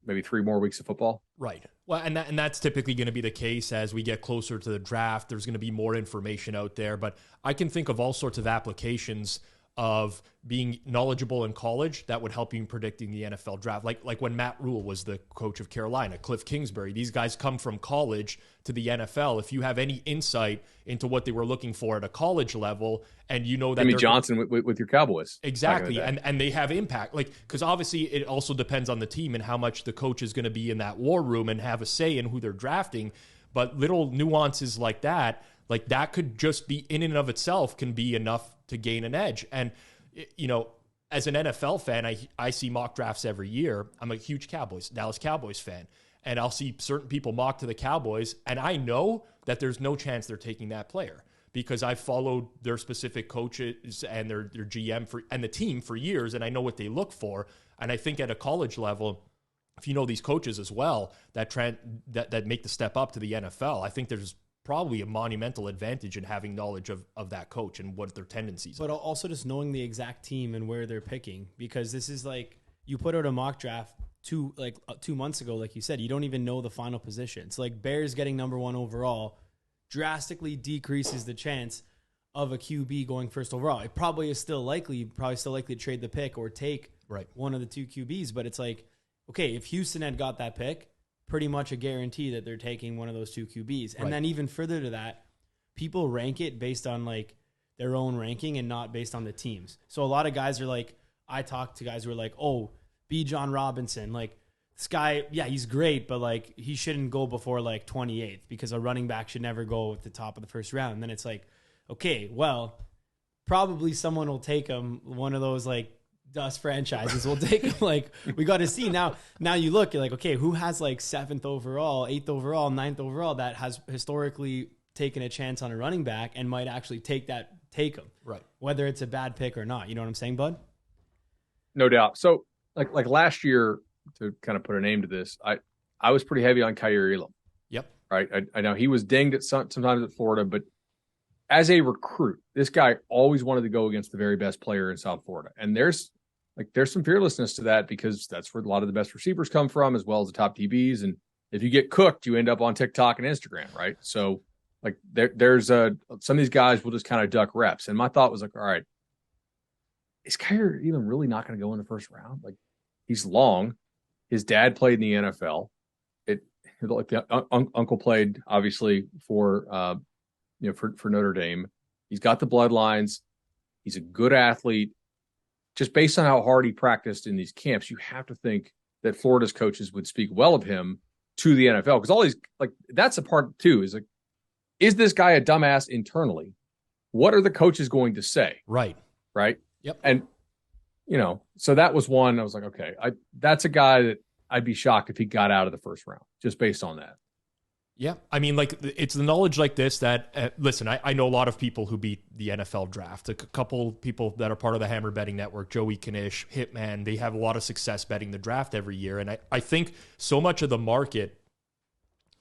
maybe 3 more weeks of football. Right. Well, and that's typically going to be the case as we get closer to the draft. There's going to be more information out there, but I can think of all sorts of applications of being knowledgeable in college that would help you in predicting the NFL draft. Like when Matt Rule was the coach of Carolina, Cliff Kingsbury, these guys come from college to the NFL. If you have any insight into what they were looking for at a college level, and you know that Jimmy Johnson with your Cowboys. Exactly. And they have impact. Like, because obviously it also depends on the team and how much the coach is going to be in that war room and have a say in who they're drafting. But little nuances like that could just be in and of itself can be enough to gain an edge. And, as an NFL fan, I see mock drafts every year. I'm a huge Dallas Cowboys fan. And I'll see certain people mock to the Cowboys, and I know that there's no chance they're taking that player because I've followed their specific coaches and their GM and the team for years, and I know what they look for. And I think at a college level, if you know these coaches as well that make the step up to the NFL, I think there's probably a monumental advantage in having knowledge of that coach and what their tendencies are. But also just knowing the exact team and where they're picking, because this is like you put out a mock draft 2 months ago, like you said, you don't even know the final position. So like Bears getting number 1 overall drastically decreases the chance of a QB going first overall. It probably is still likely, to trade the pick or take one of the 2 QBs. But it's like, okay, if Houston had got that pick, pretty much a guarantee that they're taking one of those 2 QBs. And then even further to that, people rank it based on like their own ranking and not based on the teams. So a lot of guys are like, I talk to guys who are like, oh, B. John Robinson, like this guy, yeah, he's great, but like he shouldn't go before like 28th because a running back should never go at the top of the first round. And then it's like, okay, well, probably someone will take him. One of those like dust franchises will take him. Like we got to see now you look, you're like, okay, who has like 7th overall, 8th overall, 9th overall that has historically taken a chance on a running back and might actually take him. Right. Whether it's a bad pick or not. You know what I'm saying, Bud? No doubt. So like last year, to kind of put a name to this, I was pretty heavy on Kaiir Elam. Yep. Right. I know he was dinged at sometimes at Florida, but as a recruit, this guy always wanted to go against the very best player in South Florida. And there's some fearlessness to that because that's where a lot of the best receivers come from, as well as the top DBs. And if you get cooked, you end up on TikTok and Instagram, right? So like there's some of these guys will just kind of duck reps. And my thought was like, all right, is Kyler even really not going to go in the first round? Like, he's long. His dad played in the NFL. Like the uncle played obviously for for Notre Dame. He's got the bloodlines. He's a good athlete. Just based on how hard he practiced in these camps, you have to think that Florida's coaches would speak well of him to the NFL, because all these, like, that's a part too, is like, is this guy a dumbass internally? What are the coaches going to say? Right. Yep. And so that was one. I was like, okay, that's a guy that I'd be shocked if he got out of the first round just based on that. Yeah. I mean, like, it's the knowledge like this that, listen, I know a lot of people who beat the NFL draft. A couple people that are part of the Hammer Betting Network, Joey Kanish, Hitman, they have a lot of success betting the draft every year. And I think so much of the market,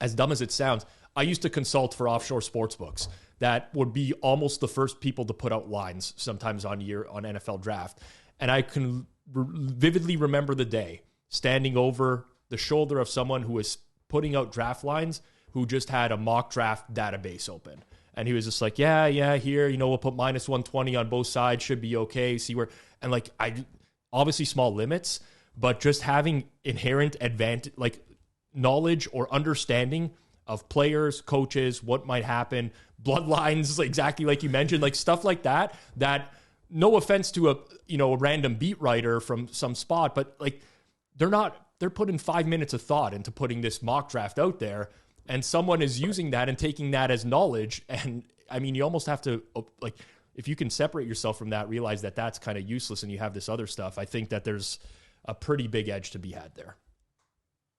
as dumb as it sounds, I used to consult for offshore sports books that would be almost the first people to put out lines sometimes on NFL draft. And I can vividly remember the day standing over the shoulder of someone who was putting out draft lines, who just had a mock draft database open. And he was just like, yeah, here, we'll put minus 120 on both sides, should be okay. See where, and like, obviously small limits, but just having inherent advantage, like knowledge or understanding of players, coaches, what might happen, bloodlines, exactly like you mentioned, like stuff like that, no offense to a random beat writer from some spot, but like, they're putting 5 minutes of thought into putting this mock draft out there. And someone is using that and taking that as knowledge. And I mean, you almost have to, like, if you can separate yourself from that, realize that that's kind of useless and you have this other stuff. I think that there's a pretty big edge to be had there.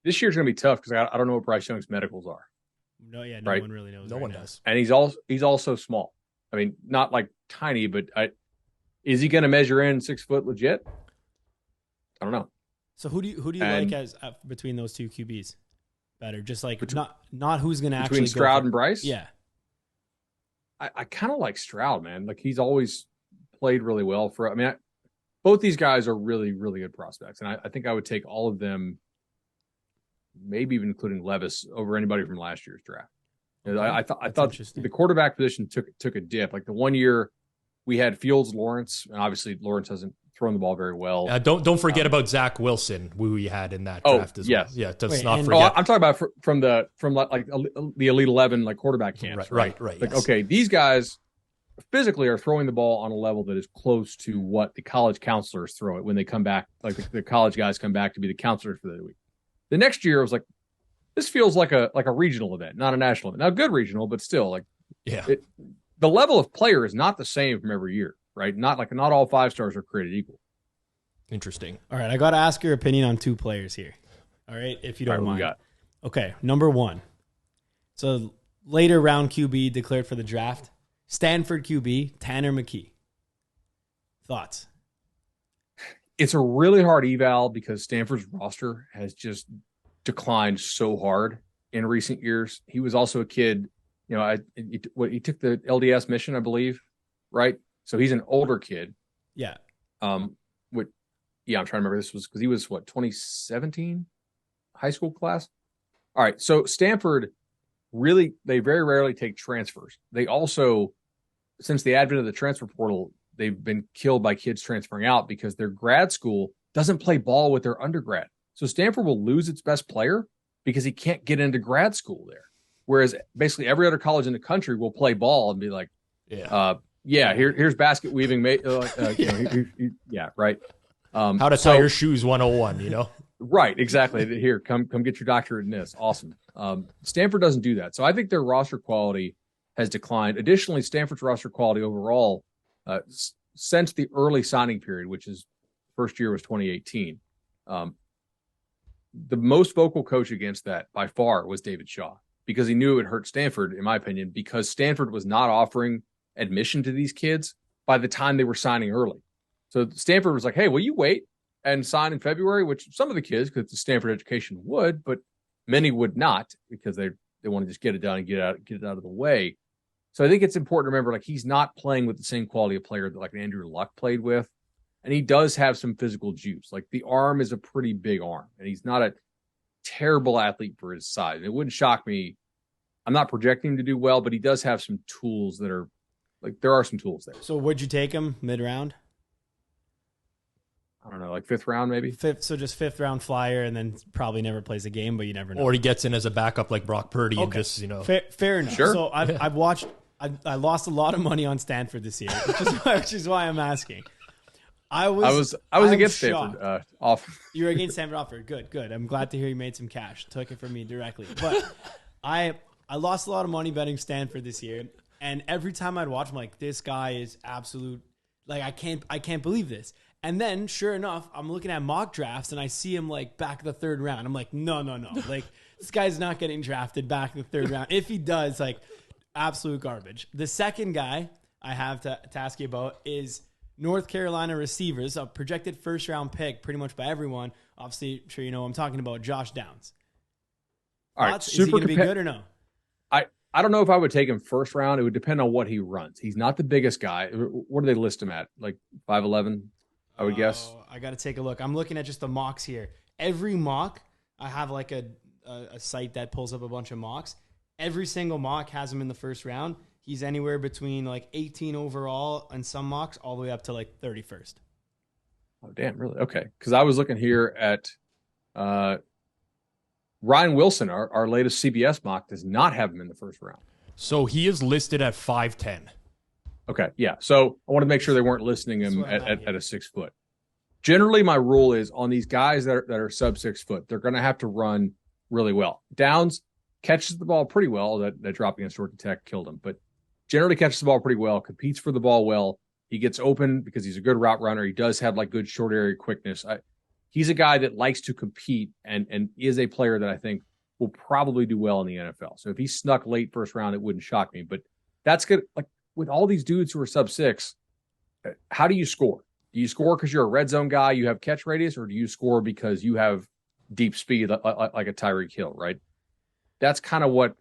This year's going to be tough because I don't know what Bryce Young's medicals are. No right? one really knows. No one does. And he's also small. I mean, not like tiny, but is he going to measure in 6 foot legit? I don't know. So who do you like as between those two QBs? Better, just like not who's going to actually between Stroud and Bryce. Yeah, I kind of like Stroud, man. Like, he's always played really well for. I mean, both these guys are really, really good prospects, and I think I would take all of them, maybe even including Levis, over anybody from last year's draft. Okay. I thought the quarterback position took a dip. Like, the 1 year we had Fields, Lawrence, and obviously Lawrence hasn't thrown the ball very well. Don't forget about Zach Wilson, who we had in that draft as well. Yeah, not forget. I'm talking about from the Elite 11 like quarterback camps. Right. Like, yes. Okay, these guys physically are throwing the ball on a level that is close to what the college counselors throw it when they come back. Like, the college guys come back to be the counselors for the week. The next year, I was like, this feels like a regional event, not a national event. Now, good regional, but still, like, the level of player is not the same from every year. Right? Not all 5 stars are created equal. Interesting. All right, I got to ask your opinion on 2 players here. All right, if you don't mind. Got? Okay, number 1. So later round QB declared for the draft. Stanford QB, Tanner McKee. Thoughts? It's a really hard eval because Stanford's roster has just declined so hard in recent years. He was also a kid, he took the LDS mission, I believe, right? So he's an older kid. Yeah. I'm trying to remember. This was because he was 2017 high school class. All right. So Stanford they very rarely take transfers. They also, since the advent of the transfer portal, they've been killed by kids transferring out because their grad school doesn't play ball with their undergrad. So Stanford will lose its best player because he can't get into grad school there. Whereas basically every other college in the country will play ball and be like, here's basket weaving. Right. How to tie your shoes 101, Right, exactly. Here, come get your doctorate in this. Awesome. Stanford doesn't do that. So I think their roster quality has declined. Additionally, Stanford's roster quality overall, since the early signing period, which is first year was 2018, the most vocal coach against that by far was David Shaw, because he knew it would hurt Stanford, in my opinion, because Stanford was not offering admission to these kids by the time they were signing early. So Stanford was like, hey, will you wait and sign in February? Which some of the kids, because it's a Stanford education, would, but many would not, because they want to just get it done and get it out of the way. So I think it's important to remember, like, he's not playing with the same quality of player that like Andrew Luck played with. And he does have some physical juice. Like, the arm is a pretty big arm, and he's not a terrible athlete for his size. It wouldn't shock me. I'm not projecting him to do well, but he does have some tools that are, like, there are some tools there. So would you take him mid-round? I don't know, like 5th round maybe. So just 5th round flyer, and then probably never plays a game, but you never know. Or he gets in as a backup like Brock Purdy and just, Fair enough. Sure. So I've watched. I lost a lot of money on Stanford this year, which is why I'm asking. I was against shocked. Stanford off. You were against Stanford offer. Good. I'm glad to hear you made some cash. Took it from me directly. But I lost a lot of money betting Stanford this year, and every time I'd watch, I'm like, this guy is absolute. Like I can't believe this. And then, sure enough, I'm looking at mock drafts and I see him like back of the 3rd round. I'm like, no. Like this guy's not getting drafted back in the 3rd round. If he does, like absolute garbage. The second guy I have to ask you about is North Carolina receivers, a projected 1st round pick pretty much by everyone. Obviously, I'm sure you know what I'm talking about, Josh Downs. All right, is he going to be good or no? I don't know if I would take him 1st round. It would depend on what he runs. He's not the biggest guy. What do they list him at? Like 5'11", I would guess. I got to take a look. I'm looking at just the mocks here. Every mock, I have like a site that pulls up a bunch of mocks. Every single mock has him in the 1st round. He's anywhere between like 18 overall and some mocks all the way up to like 31st. Oh, damn, really? Okay. Because I was looking here at Ryan Wilson, our latest CBS mock, does not have him in the 1st round. So he is listed at 5'10". Okay, yeah. So I want to make sure they weren't listing him at a 6 foot. Generally, my rule is on these guys that are sub 6 foot, they're going to have to run really well. Downs catches the ball pretty well. That drop against Georgia Tech killed him, but generally catches the ball pretty well, competes for the ball well. He gets open because he's a good route runner. He does have like good short area quickness. He's a guy that likes to compete and is a player that I think will probably do well in the NFL. So if he snuck late 1st round, it wouldn't shock me. But that's good. Like with all these dudes who are sub 6, how do you score? Do you score because you're a red zone guy, you have catch radius, or do you score because you have deep speed like a Tyreek Hill, right? That's kind of what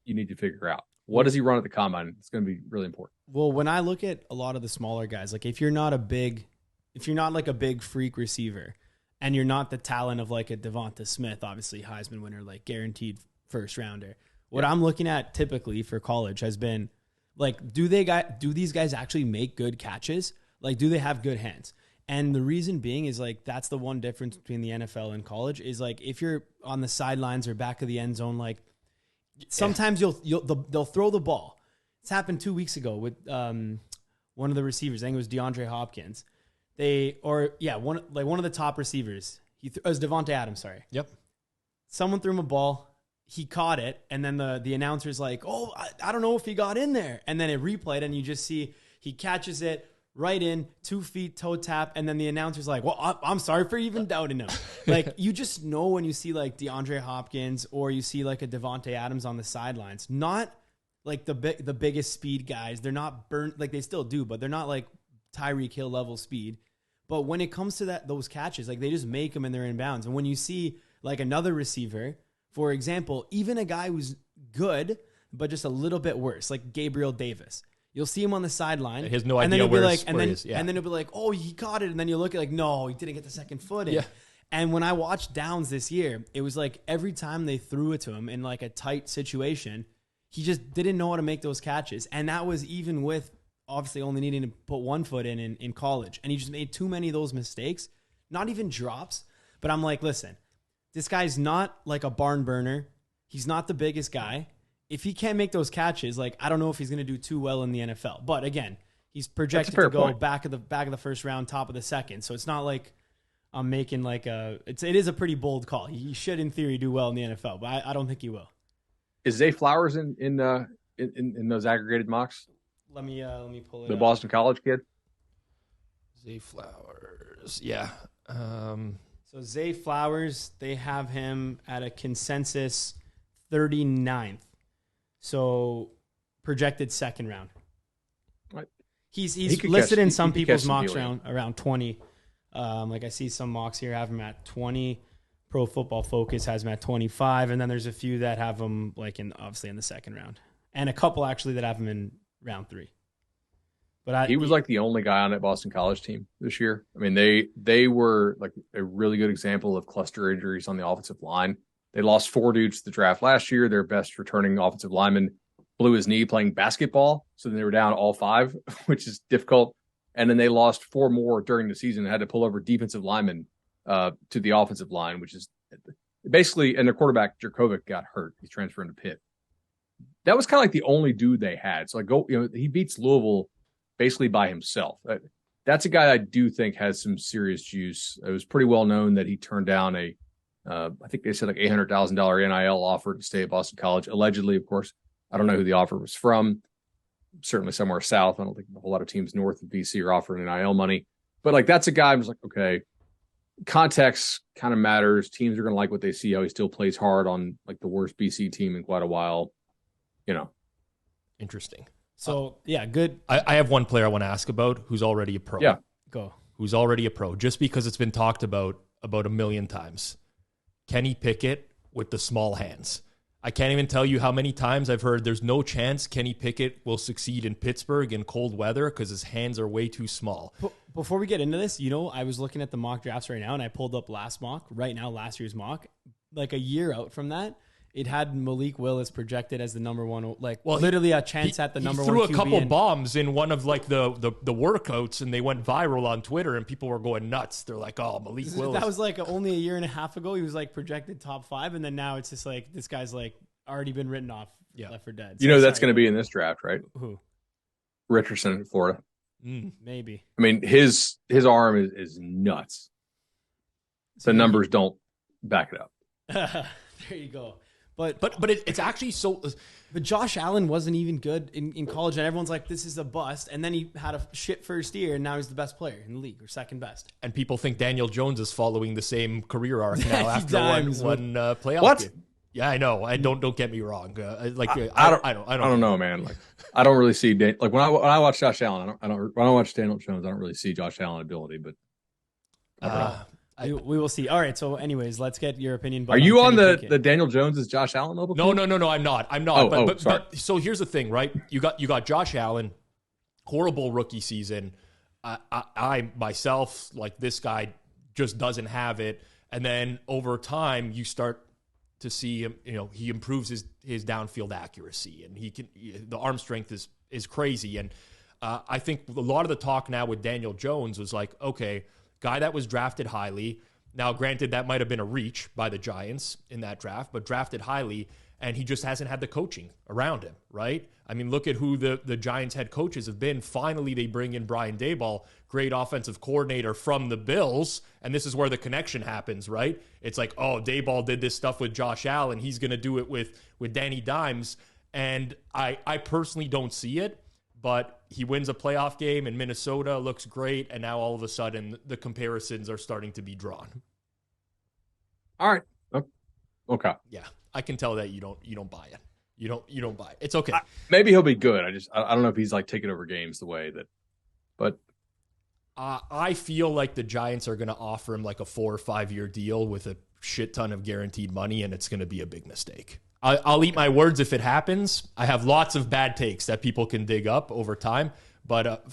you need to figure out. What does he run at the combine? It's going to be really important. Well, when I look at a lot of the smaller guys, like if you're not like a big freak receiver and you're not the talent of like a Devonta Smith, obviously Heisman winner, like guaranteed 1st rounder. What I'm looking at typically for college has been like, do these guys actually make good catches? Like, do they have good hands? And the reason being is like, that's the one difference between the NFL and college is like, if you're on the sidelines or back of the end zone, like sometimes they'll throw the ball. It's happened 2 weeks ago with one of the receivers. I think it was DeAndre Hopkins. One of the top receivers. It was Devontae Adams. Sorry. Yep. Someone threw him a ball. He caught it, and then the announcer's like, "Oh, I don't know if he got in there." And then it replayed, and you just see he catches it right in, 2 feet, toe tap, and then the announcer's like, "Well, I'm sorry for even doubting him." Like you just know when you see like DeAndre Hopkins or you see like a Devontae Adams on the sidelines, not like the biggest speed guys. They're not burnt like they still do, but they're not like Tyreek Hill level speed. But when it comes to those catches, like they just make them and they're in bounds. And when you see like another receiver, for example, even a guy who's good but just a little bit worse, like Gabriel Davis, you'll see him on the sideline. He has no idea where he is. And then it'll be like, oh, he caught it. And then you look at like, no, he didn't get the second foot in. Yeah. And when I watched Downs this year, it was like every time they threw it to him in like a tight situation, he just didn't know how to make those catches. And that was even with obviously only needing to put 1 foot in college. And he just made too many of those mistakes, not even drops. But I'm like, listen, this guy's not like a barn burner. He's not the biggest guy. If he can't make those catches, like I don't know if he's going to do too well in the NFL. But again, he's projected to go back of the 1st round, top of the 2nd. So it's not like I'm making like it is a pretty bold call. He should in theory do well in the NFL, but I don't think he will. Is Zay Flowers in those aggregated mocks? Let me pull it. The Boston College kid. Zay Flowers, yeah. So Zay Flowers, they have him at a consensus 39th. So projected 2nd round. Right. He's listed in some people's mocks around 20. Like I see some mocks here have him at 20. Pro Football Focus has him at 25, and then there's a few that have him like obviously in the 2nd round, and a couple actually that have him in round 3. But he was like the only guy on that Boston College team this year. I mean, they were like a really good example of cluster injuries on the offensive line. They lost 4 dudes to the draft last year. Their best returning offensive lineman blew his knee playing basketball, so then they were down all 5, which is difficult. and then they lost 4 more during the season and had to pull over defensive linemen to the offensive line, which is basically, and their quarterback Jerkovic got hurt. He's transferring to Pitt. That was kind of like the only dude they had. So he beats Louisville basically by himself. That's a guy I do think has some serious juice. It was pretty well known that he turned down I think they said like $800,000 NIL offer to stay at Boston College. Allegedly, of course. I don't know who the offer was from. Certainly somewhere south. I don't think a whole lot of teams north of BC are offering NIL money. But like that's a guy who's like, okay, context kind of matters. Teams are going to like what they see, how he still plays hard on like the worst BC team in quite a while. Interesting. So, yeah, good. I have one player I want to ask about who's already a pro. Yeah. Go. Who's already a pro, just because it's been talked about a million times. Kenny Pickett with the small hands. I can't even tell you how many times I've heard there's no chance Kenny Pickett will succeed in Pittsburgh in cold weather because his hands are way too small. Before we get into this, I was looking at the mock drafts right now, and I pulled up last year's mock. Like a year out from that, it had Malik Willis projected as the number one, literally a chance at the number one. He threw QB a couple bombs in one of like the workouts, and they went viral on Twitter, and people were going nuts. They're like, "Oh, Malik Willis." That was like only a year and a half ago. He was like projected top 5, and then now it's just like this guy's like already been written off, left for dead. So that's going to be in this draft, right? Who? Richardson in Florida. Maybe. I mean, his arm is nuts. The numbers don't back it up. There you go. But it's actually so. But Josh Allen wasn't even good in college, and everyone's like, "This is a bust." And then he had a shit first year, and now he's the best player in the league, or second best. And people think Daniel Jones is following the same career arc now after one playoff what? game. Yeah, I know. I don't get me wrong. I don't know, man. Like I don't really see when I watch Josh Allen. When I watch Daniel Jones, I don't really see Josh Allen ability, but. We will see. All right. So, anyways, let's get your opinion. Are you on the Daniel Jones as Josh Allen level? No. I'm not. Sorry. But so here's the thing, right? You got Josh Allen, horrible rookie season. I myself, like, this guy just doesn't have it. And then over time, you start to see him. He improves his downfield accuracy, and the arm strength is crazy. And I think a lot of the talk now with Daniel Jones was like, okay, guy that was drafted highly. Now, granted, that might have been a reach by the Giants in that draft, but drafted highly, and he just hasn't had the coaching around him, right? I mean, look at who the Giants head coaches have been. Finally, they bring in Brian Daboll, great offensive coordinator from the Bills, and this is where the connection happens, right? It's like, oh, Daboll did this stuff with Josh Allen. He's going to do it with Danny Dimes, and I personally don't see it. But he wins a playoff game in Minnesota, looks great, and now all of a sudden the comparisons are starting to be drawn. All right. Okay. Yeah, I can tell that you don't buy it. You don't buy it. It's okay. Maybe he'll be good. I don't know if he's like taking over games the way that. But I feel like the Giants are going to offer him like a 4 or 5 year deal with a shit ton of guaranteed money, and it's going to be a big mistake. I'll eat my words if it happens. I have lots of bad takes that people can dig up over time, but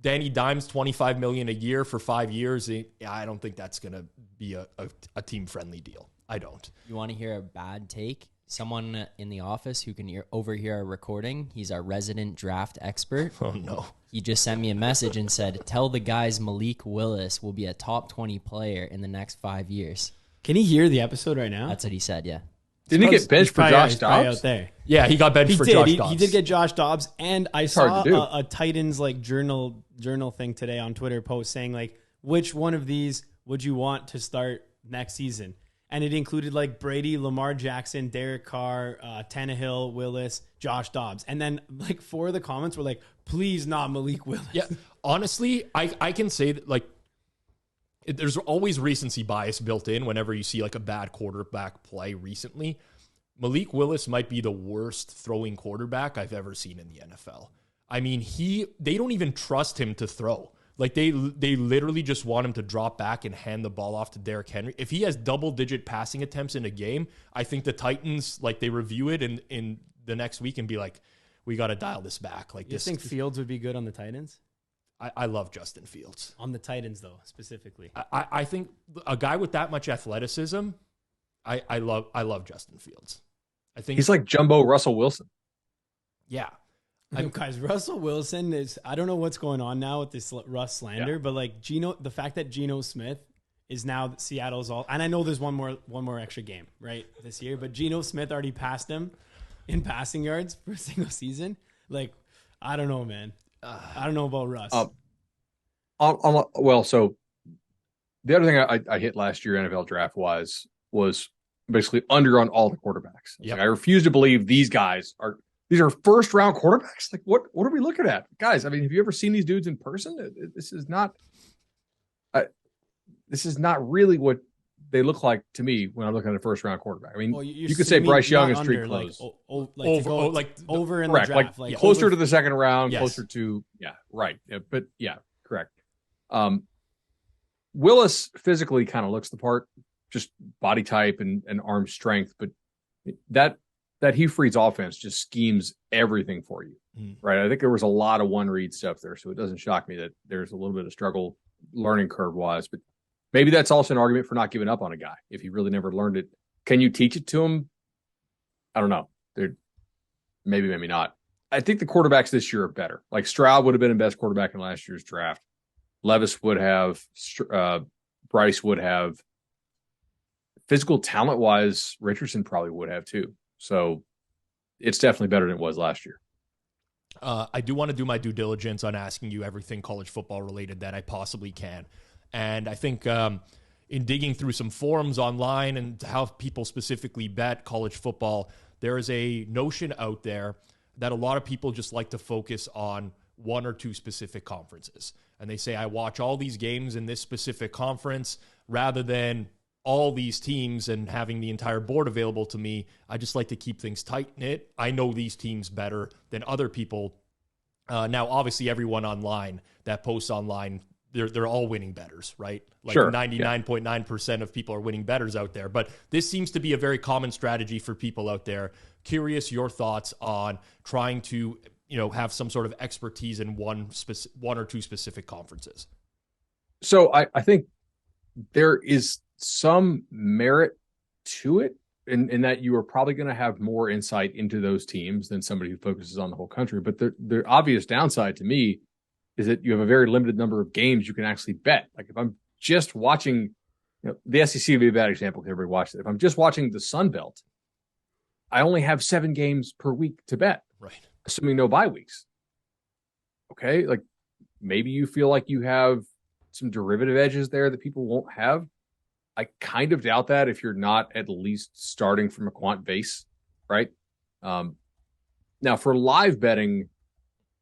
Danny Dimes, $25 million a year for 5 years. I don't think that's going to be a team friendly deal. I don't. You want to hear a bad take? Someone in the office who can overhear our recording. He's our resident draft expert. Oh no! He just sent me a message and said, "Tell the guys Malik Willis will be a top 20 player in the next 5 years." Can he hear the episode right now? That's what he said. Yeah. Didn't he get benched for Josh Dobbs? Out there. Yeah, he got benched for Josh Dobbs. He did get Josh Dobbs, and I saw a Titans like journal thing today on Twitter post saying like, which one of these would you want to start next season? And it included like Brady, Lamar Jackson, Derek Carr, Tannehill, Willis, Josh Dobbs, and then like 4 of the comments were like, please not Malik Willis. Yeah, honestly, I can say that like. There's always recency bias built in whenever you see like a bad quarterback play recently. Malik Willis might be the worst throwing quarterback I've ever seen in the NFL. I mean, they don't even trust him to throw. Like they literally just want him to drop back and hand the ball off to Derrick Henry. If he has double-digit passing attempts in a game, I think the Titans, like they review it in the next week and be like, we got to dial this back. Like, you think Fields would be good on the Titans? I love Justin Fields. On the Titans, though, specifically. I think a guy with that much athleticism, I love Justin Fields. I think he's like Jumbo Russell Wilson. Yeah. Guys, Russell Wilson is, I don't know what's going on now with this Russ slander, but like the fact that Geno Smith is now Seattle's all, and I know there's one more extra game, right, this year, but Geno Smith already passed him in passing yards for a single season. Like, I don't know, man. I don't know about Russ. Well, so the other thing I hit last year NFL draft was basically under on all the quarterbacks. Yep. Like, I refuse to believe these are first round quarterbacks. Like, what are we looking at, guys? I mean, have you ever seen these dudes in person? This is not really what they look like to me when I'm looking at a first round quarterback. I mean, you could say Bryce Young is street clothes. Over in correct, the draft. like closer over, to the second round, yes. closer to, right. Yeah, but yeah, correct. Willis physically kind of looks the part, just body type and arm strength, but that Hugh Freeze offense just schemes everything for you, right? I think there was a lot of one read stuff there, so it doesn't shock me that there's a little bit of struggle learning curve wise, but maybe that's also an argument for not giving up on a guy if he really never learned it. Can you teach it to him? I don't know. Maybe not. I think the quarterbacks this year are better. Like Stroud would have been the best quarterback in last year's draft. Levis would have. Bryce would have. Physical talent wise, Richardson probably would have too. So it's definitely better than it was last year. I do want to do my due diligence on asking you everything college football related that I possibly can. And I think in digging through some forums online and how people specifically bet college football, there is a notion out there that a lot of people just like to focus on one or two specific conferences. And they say, I watch all these games in this specific conference rather than all these teams and having the entire board available to me. I just like to keep things tight-knit. I know these teams better than other people. Now, obviously, everyone online that posts online, they're all winning bettors, right? Like sure, 99.9% of people are winning bettors out there. But this seems to be a very common strategy for people out there. Curious your thoughts on trying to, have some sort of expertise in one or two specific conferences. So I think there is some merit to it in that you are probably going to have more insight into those teams than somebody who focuses on the whole country. But the obvious downside to me is that you have a very limited number of games you can actually bet. Like if I'm just watching, the SEC would be a bad example because everybody watched it. If I'm just watching the Sun Belt, I only have 7 games per week to bet, right? Assuming no bye weeks. Okay, like maybe you feel like you have some derivative edges there that people won't have. I kind of doubt that if you're not at least starting from a quant base, right? Now for live betting,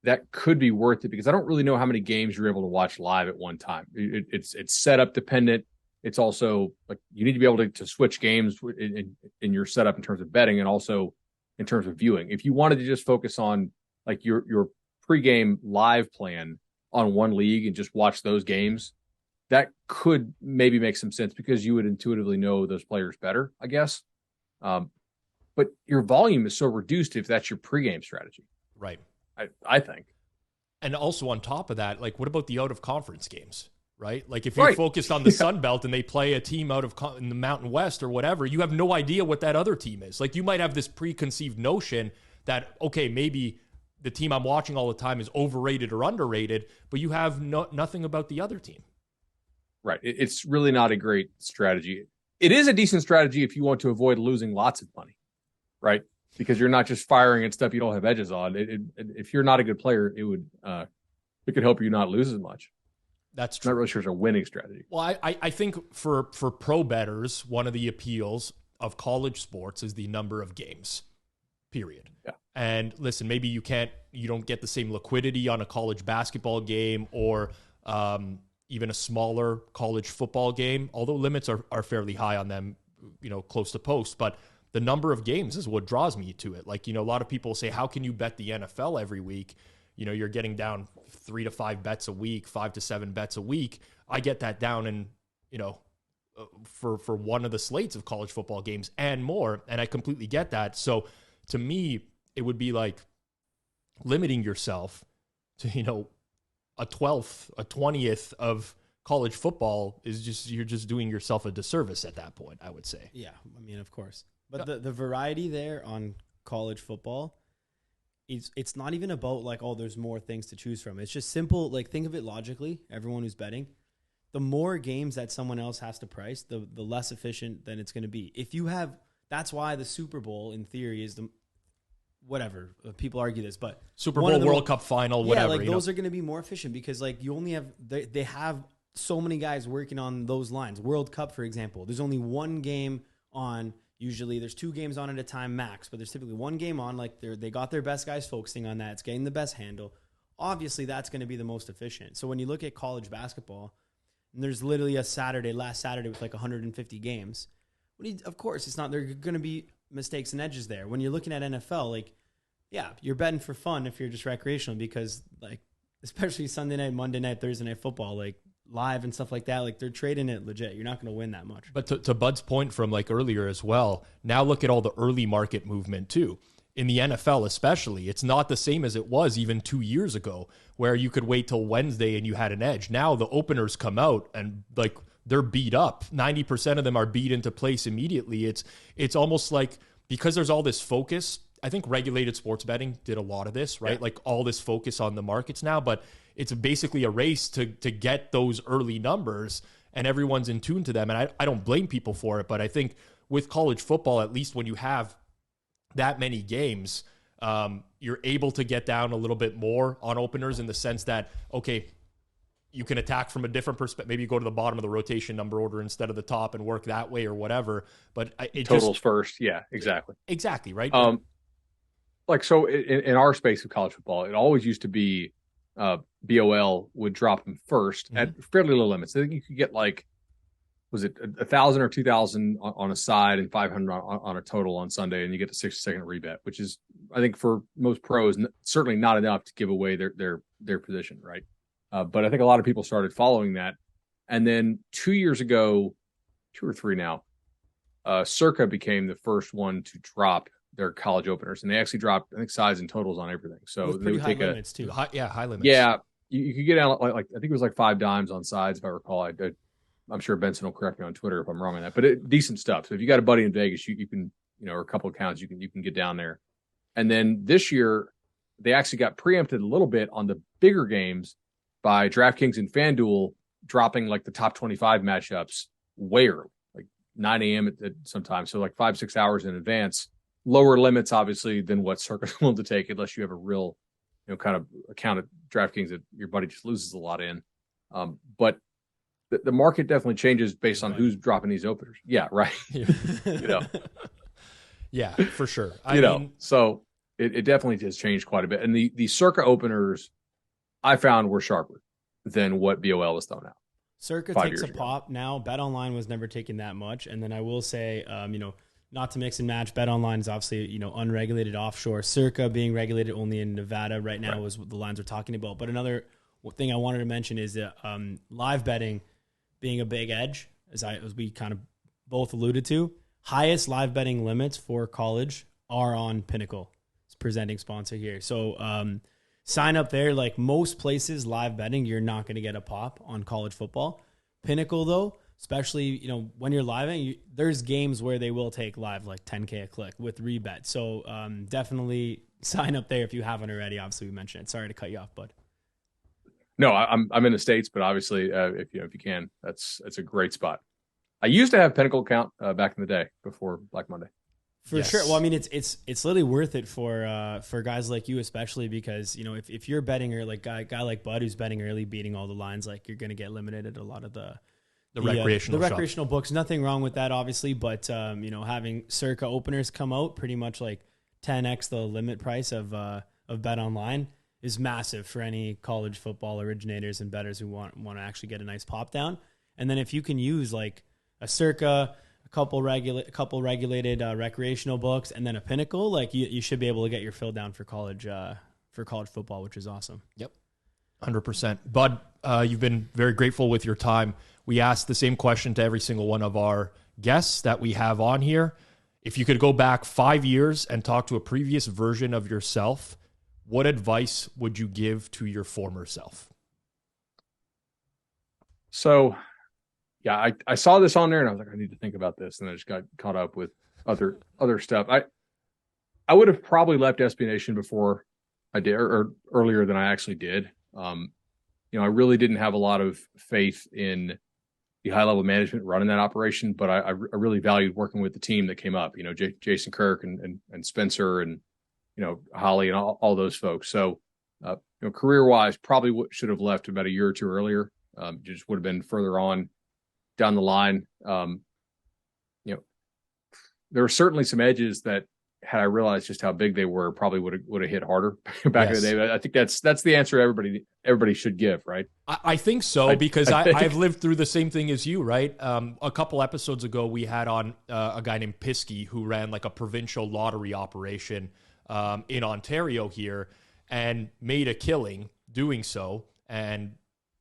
that could be worth it because I don't really know how many games you're able to watch live at one time. It's setup dependent. It's also like you need to be able to switch games in your setup in terms of betting and also in terms of viewing. If you wanted to just focus on like your pregame live plan on one league and just watch those games, that could maybe make some sense because you would intuitively know those players better, I guess. But your volume is so reduced if that's your pregame strategy. Right. I think. And also on top of that, like what about the out-of-conference games, right? Like if you're focused on the Sun Belt and they play a team in the Mountain West or whatever, you have no idea what that other team is. Like you might have this preconceived notion that, okay, maybe the team I'm watching all the time is overrated or underrated, but you have nothing about the other team. Right. It's really not a great strategy. It is a decent strategy if you want to avoid losing lots of money, right? Because you're not just firing at stuff you don't have edges on. If you're not a good player, it could help you not lose as much. That's true. I'm not really sure it's a winning strategy. Well, I think for pro bettors, one of the appeals of college sports is the number of games, period. Yeah. And listen, maybe you don't get the same liquidity on a college basketball game or even a smaller college football game, although limits are fairly high on them, close to post. But the number of games is what draws me to it. Like, a lot of people say, how can you bet the NFL every week? You're getting down 3 to 5 bets a week, 5 to 7 bets a week. I get that down in, for one of the slates of college football games and more. And I completely get that. So to me, it would be like limiting yourself to, a 12th, a 20th of college football is you're just doing yourself a disservice at that point, I would say. Yeah. I mean, of course. But the variety there on college football it's not even about like, oh, there's more things to choose from. It's just simple. Like, think of it logically. Everyone who's betting, the more games that someone else has to price, the less efficient then it's going to be. If you have, that's why the Super Bowl in theory is the whatever people argue this, but Super Bowl, World Cup final, whatever. Yeah, like those are going to be more efficient because like you only have they have so many guys working on those lines. World Cup, for example, there's only one game on. Usually there's 2 games on at a time max, but there's typically one game on. Like they got their best guys focusing on that. It's getting the best handle. Obviously, that's going to be the most efficient. So when you look at college basketball, and there's literally a last Saturday with like 150 games. Of course, it's not. There are going to be mistakes and edges there. When you're looking at NFL, like, yeah, you're betting for fun if you're just recreational because, like, especially Sunday night, Monday night, Thursday night football, like live and stuff like that, like they're trading it legit. You're not going to win that much. But to Bud's point from like earlier as well, now look at all the early market movement too. In the NFL especially, it's not the same as it was even 2 years ago where you could wait till Wednesday and you had an edge. Now the openers come out and like they're beat up. 90% of them are beat into place immediately. It's almost like because there's all this focus, I think regulated sports betting did a lot of this, right? Yeah. Like all this focus on the markets now, but it's basically a race to get those early numbers and everyone's in tune to them. And I don't blame people for it, but I think with college football, at least when you have that many games, you're able to get down a little bit more on openers in the sense that, okay, you can attack from a different perspective. Maybe you go to the bottom of the rotation number order instead of the top and work that way or whatever. But it totals first. Yeah, exactly. Exactly. Right. Like, so in our space of college football, it always used to be BOL would drop them first at fairly low limits. I think you could get like, was it 1,000 or 2,000 on a side and 500 on a total on Sunday, and you get the 60-second rebet, which is, I think, for most pros, certainly not enough to give away their position, right? But I think a lot of people started following that, and then 2 years ago, 2 or 3 now, Circa became the first one to drop their college openers, and they actually dropped, I think, size and totals on everything. So they would high limits too. High limits. Yeah, you could get out like I think it was like 5 dimes on sides if I recall. I'm sure Benson will correct me on Twitter if I'm wrong on that, but decent stuff. So if you got a buddy in Vegas, you can, or a couple of accounts, you can get down there. And then this year, they actually got preempted a little bit on the bigger games by DraftKings and FanDuel dropping like the top 25 matchups way early, like 9 a.m. at sometimes. So like 5-6 hours in advance. Lower limits, obviously, than what Circa's willing to take, unless you have a real, kind of account at DraftKings that your buddy just loses a lot in. But the market definitely changes based on who's dropping these openers. Yeah, right. Yeah, for sure. So it definitely has changed quite a bit. And the Circa openers I found were sharper than what BOL was throwing out. Circa takes a pop now. BetOnline was never taking that much. And then I will say, not to mix and match, BetOnline is obviously, unregulated offshore. Circa being regulated only in Nevada right now is what the lines we're talking about. But another thing I wanted to mention is that live betting being a big edge, as we kind of both alluded to. Highest live betting limits for college are on Pinnacle. It's presenting sponsor here. So sign up there. Like most places, live betting, you're not going to get a pop on college football. Pinnacle, though, especially, when you're living, there's games where they will take live like 10K a click with rebet. So definitely sign up there if you haven't already. Obviously, we mentioned it. Sorry to cut you off, bud. No, I'm in the States, but obviously, if you can, that's a great spot. I used to have Pinnacle account back in the day before Black Monday. For sure. Well, I mean, it's literally worth it for guys like you, especially because if you're betting or like guy like Bud who's betting early, beating all the lines, like you're going to get limited at a lot of the recreational books. Nothing wrong with that, obviously, but having Circa openers come out pretty much like 10x the limit price of BetOnline is massive for any college football originators and bettors who want to actually get a nice pop down. And then if you can use like a Circa, a couple regulated recreational books, and then a Pinnacle, like you should be able to get your fill down for college football, which is awesome. Yep, 100%. Bud, you've been very grateful with your time. We asked the same question to every single one of our guests that we have on here. If you could go back 5 years and talk to a previous version of yourself, what advice would you give to your former self? So, yeah, I saw this on there and I was like, I need to think about this. And I just got caught up with other stuff. I would have probably left SB Nation before I did, or earlier than I actually did. I really didn't have a lot of faith in the high level management running that operation, but I really valued working with the team that came up. Jason Kirk and Spencer and Holly and all those folks. So career wise, probably should have left about a year or two earlier. Just would have been further on down the line. There were certainly some edges that, had I realized just how big they were, probably would have hit harder back in the day. But I think that's the answer everybody should give, right? I think so, because I've lived through the same thing as you, right? A couple episodes ago, we had on a guy named Piskey who ran like a provincial lottery operation in Ontario here and made a killing doing so. And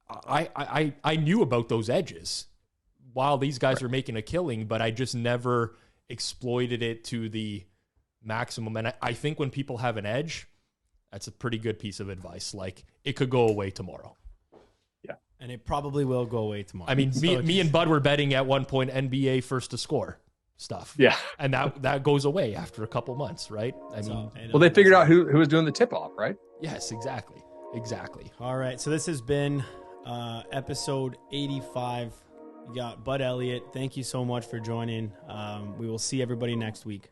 I knew about those edges while these guys were making a killing, but I just never exploited it to the maximum. And I think when people have an edge, that's a pretty good piece of advice. Like, it could go away tomorrow. Yeah. And it probably will go away tomorrow. I mean, me and Bud were betting at one point NBA first to score stuff. Yeah. And that goes away after a couple months, right? Well, they figured out who was doing the tip off, right? Yes, exactly. All right. So this has been episode 85. You got Bud Elliot. Thank you so much for joining. We will see everybody next week.